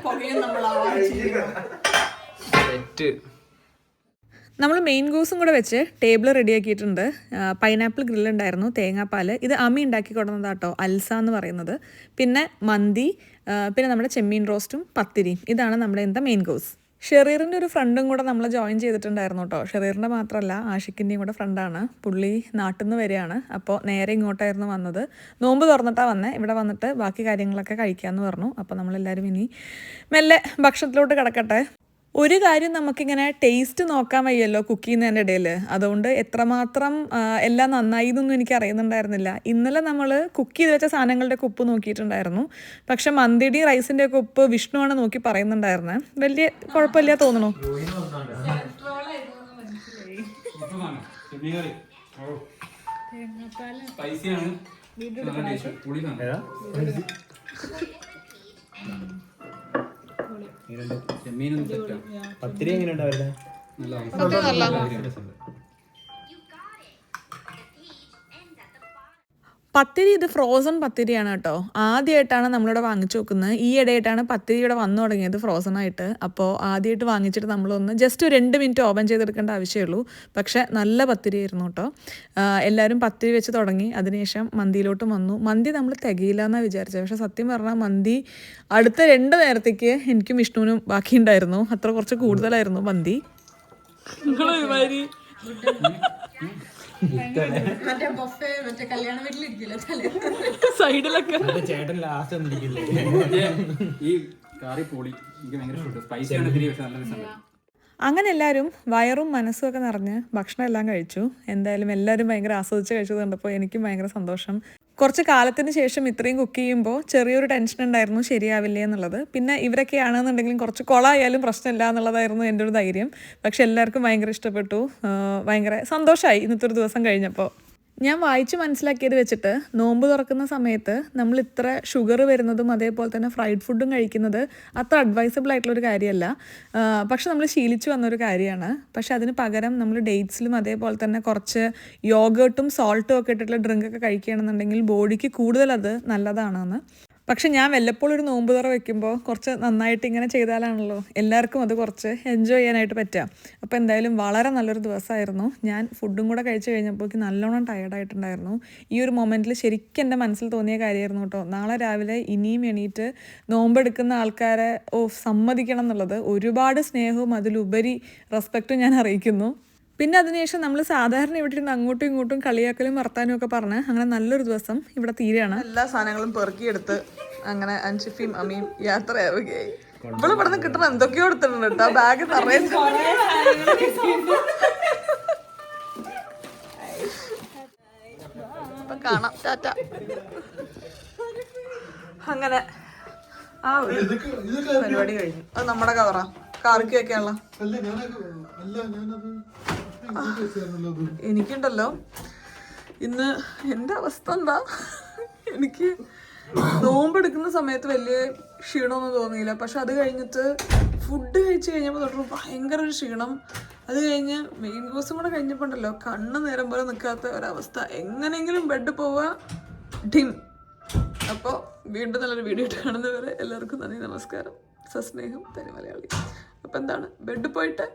പുകയും നമ്മൾ നമ്മൾ മെയിൻ കോഴ്സും കൂടെ വെച്ച് ടേബിൾ റെഡിയാക്കിയിട്ടുണ്ട്. പൈനാപ്പിൾ ഗ്രില്ലുണ്ടായിരുന്നു, തേങ്ങാപ്പാൽ, ഇത് അമ്മി ഉണ്ടാക്കി കൊടുക്കുന്നതാട്ടോ, അൽസ എന്ന് പറയുന്നത്. പിന്നെ മന്തി, പിന്നെ നമ്മുടെ ചെമ്മീൻ റോസ്റ്റും പത്തിരിയും. ഇതാണ് നമ്മുടെ എന്താ മെയിൻ കോഴ്സ്. ഷെറീറിൻ്റെ ഒരു ഫ്രണ്ടും കൂടെ നമ്മൾ ജോയിൻ ചെയ്തിട്ടുണ്ടായിരുന്നു കേട്ടോ. ഷെറീറിൻ്റെ മാത്രമല്ല, ആഷിക്കിൻ്റെയും കൂടെ ഫ്രണ്ടാണ്. പുള്ളി നാട്ടിൽ നിന്ന് വരികയാണ്. അപ്പോൾ നേരെ ഇങ്ങോട്ടായിരുന്നു വന്നത്. നോമ്പ് തുറന്നിട്ടാണ് വന്നത്. ഇവിടെ വന്നിട്ട് ബാക്കി കാര്യങ്ങളൊക്കെ കഴിക്കാമെന്ന് പറഞ്ഞു. അപ്പോൾ നമ്മളെല്ലാവരും ഇനി മെല്ലെ ഭക്ഷണത്തിലോട്ട് കിടക്കട്ടെ. ഒരു കാര്യം നമുക്കിങ്ങനെ ടേസ്റ്റ് നോക്കാൻ വയ്യല്ലോ കുക്ക് ചെയ്യുന്നതിൻ്റെ ഇടയിൽ. അതുകൊണ്ട് എത്രമാത്രം എല്ലാം നന്നായി എന്നൊന്നും എനിക്ക് അറിയുന്നുണ്ടായിരുന്നില്ല. ഇന്നലെ നമ്മൾ കുക്ക് ചെയ്ത് വെച്ച സാധനങ്ങളുടെ ഉപ്പ് നോക്കിയിട്ടുണ്ടായിരുന്നു. പക്ഷെ മന്തിയുടെയും റൈസിൻ്റെ ഒക്കെ ഉപ്പ് വിഷ്ണുവാണ് നോക്കി പറയുന്നുണ്ടായിരുന്നത്. വലിയ കുഴപ്പമില്ല തോന്നണു. പത്തിരി എങ്ങനെയുണ്ട് അവരുടെ? പത്തിരി ഇത് ഫ്രോസൺ പത്തിരിയാണ് കേട്ടോ. ആദ്യമായിട്ടാണ് നമ്മളിവിടെ വാങ്ങിച്ചു നോക്കുന്നത്. ഈ ഇടയായിട്ടാണ് പത്തിരി ഇവിടെ വന്നു തുടങ്ങിയത് ഫ്രോസൺ ആയിട്ട്. അപ്പോൾ ആദ്യമായിട്ട് വാങ്ങിച്ചിട്ട് നമ്മളൊന്ന് ജസ്റ്റ് ഒരു 2 മിനിറ്റ് ഓപ്പൺ ചെയ്തെടുക്കേണ്ട ആവശ്യമുള്ളൂ. പക്ഷേ നല്ല പത്തിരി ആയിരുന്നു കേട്ടോ. എല്ലാവരും പത്തിരി വെച്ച് തുടങ്ങി. അതിനുശേഷം മന്തിയിലോട്ടും വന്നു. മന്തി നമ്മൾ തികയില്ല എന്നാണ് വിചാരിച്ചത്. പക്ഷേ സത്യം പറഞ്ഞാൽ മന്തി അടുത്ത 2 നേരത്തേക്ക് എനിക്കും വിഷ്ണുവിനും ബാക്കിയുണ്ടായിരുന്നു. അത്ര കുറച്ച് കൂടുതലായിരുന്നു മന്തി. കല്യാണ വീട്ടിലിരിക്കില്ല സൈഡിലൊക്കെ ചേട്ടൻ ലാസ്റ്റ് ഈ കറി പൊളി, എനിക്ക് ഭയങ്കര ഇഷ്ടപ്പെട്ടു. സ്പൈസിയാണ് ഇത്തിരി, പക്ഷെ നല്ല രസമുണ്ട്. അങ്ങനെ എല്ലാവരും വയറും മനസ്സും ഒക്കെ നിറഞ്ഞ് ഭക്ഷണം എല്ലാം കഴിച്ചു. എന്തായാലും എല്ലാവരും ഭയങ്കര ആസ്വദിച്ച് കഴിച്ചത് കണ്ടപ്പോൾ എനിക്കും ഭയങ്കര സന്തോഷം. കുറച്ച് കാലത്തിന് ശേഷം ഇത്രയും കുക്ക് ചെയ്യുമ്പോൾ ചെറിയൊരു ടെൻഷൻ ഉണ്ടായിരുന്നു, ശരിയാവില്ലേ എന്നുള്ളത്. പിന്നെ ഇവരൊക്കെയാണെന്നുണ്ടെങ്കിലും കുറച്ച് കുളമായാലും പ്രശ്നമില്ല എന്നുള്ളതായിരുന്നു എൻ്റെ ഒരു ധൈര്യം. പക്ഷെ എല്ലാവർക്കും ഭയങ്കര ഇഷ്ടപ്പെട്ടു. ഭയങ്കര സന്തോഷമായി ഇന്നത്തെ ഒരു ദിവസം കഴിഞ്ഞപ്പോൾ. ഞാൻ വായിച്ച് മനസ്സിലാക്കിയത് വെച്ചിട്ട് നോമ്പ് തുറക്കുന്ന സമയത്ത് നമ്മൾ ഇത്ര ഷുഗർ വരുന്നതും അതേപോലെ തന്നെ ഫ്രൈഡ് ഫുഡും കഴിക്കുന്നത് അത്ര അഡ്വൈസബിൾ ആയിട്ടുള്ളൊരു കാര്യമല്ല. പക്ഷെ നമ്മൾ ശീലിച്ചു വന്നൊരു കാര്യമാണ്. പക്ഷെ അതിന് പകരം നമ്മൾ ഡേറ്റ്സിലും അതേപോലെ തന്നെ കുറച്ച് യോഗേർട്ടും സോൾട്ടും ഒക്കെ ഇട്ടിട്ടുള്ള ഡ്രിങ്കൊക്കെ കഴിക്കുകയാണെന്നുണ്ടെങ്കിൽ ബോഡിക്ക് കൂടുതൽ അത് നല്ലതാണെന്ന്. പക്ഷെ ഞാൻ വല്ലപ്പോഴും ഒരു നോമ്പ് തുറ വെക്കുമ്പോൾ കുറച്ച് നന്നായിട്ട് ഇങ്ങനെ ചെയ്താലാണല്ലോ എല്ലാവർക്കും അത് കുറച്ച് എൻജോയ് ചെയ്യാനായിട്ട് പറ്റുക. അപ്പോൾ എന്തായാലും വളരെ നല്ലൊരു ദിവസമായിരുന്നു. ഞാൻ ഫുഡും കൂടെ കഴിച്ച് കഴിഞ്ഞപ്പോഴേക്ക് നല്ലോണം ടയർഡായിട്ടുണ്ടായിരുന്നു. ഈ ഒരു മൊമെൻറ്റിൽ ശരിക്കും എൻ്റെ മനസ്സിൽ തോന്നിയ കാര്യമായിരുന്നു കേട്ടോ. നാളെ രാവിലെ ഇനിയും എണീറ്റ് നോമ്പെടുക്കുന്ന ആൾക്കാരെ സമ്മതിക്കണം എന്നുള്ളത്. ഒരുപാട് സ്നേഹവും അതിലുപരി റെസ്പെക്റ്റും ഞാൻ അറിയിക്കുന്നു. പിന്നെ അതിനുശേഷം നമ്മൾ സാധാരണ ഇവിടെ ഇരുന്ന് അങ്ങോട്ടും ഇങ്ങോട്ടും കളിയാക്കലും വർത്താനും ഒക്കെ പറഞ്ഞ് അങ്ങനെ നല്ലൊരു ദിവസം ഇവിടെ തീരെയാണ്. എല്ലാ സാധനങ്ങളും പെറുക്കിയെടുത്ത് അങ്ങനെ അൻഷിഫയും അമ്മിയും യാത്രയാവുകയായി. ഇവിടെ ഇവിടുന്ന് കിട്ടണ എന്തൊക്കെയോ എടുത്തിട്ടുണ്ട് കേട്ടോ. ബാഗ് നിറയെ കാണാം. ടാറ്റ. അങ്ങനെ ആ ഒരു പരിപാടി കഴിഞ്ഞു. അത് നമ്മുടെ കവറാ, കാറിക്ക് വെക്കാനുള്ള. എനിക്കുണ്ടല്ലോ ഇന്ന് എൻ്റെ അവസ്ഥ എന്താ, എനിക്ക് നോമ്പെടുക്കുന്ന സമയത്ത് വലിയ ക്ഷീണമൊന്നും തോന്നിയില്ല. പക്ഷെ അത് കഴിഞ്ഞിട്ട് ഫുഡ് കഴിച്ച് കഴിഞ്ഞപ്പോൾ തൊട്ട് ഭയങ്കര ഒരു ക്ഷീണം. അത് കഴിഞ്ഞ് മെയിൻ കോഴ്സും കൂടെ കഴിഞ്ഞപ്പോൾ ഉണ്ടല്ലോ കണ്ണ് നേരം പോലെ നിൽക്കാത്ത ഒരവസ്ഥ. എങ്ങനെയെങ്കിലും ബെഡ് പോവുക ഡിം. അപ്പോൾ വീണ്ടും നല്ലൊരു വീഡിയോ ഇട്ട് കാണുന്നവരെ എല്ലാവർക്കും നന്ദി, നമസ്കാരം, സസ്നേഹം, തനി മലയാളി. അപ്പോൾ എന്താണ്, ബെഡ് പോയിട്ട്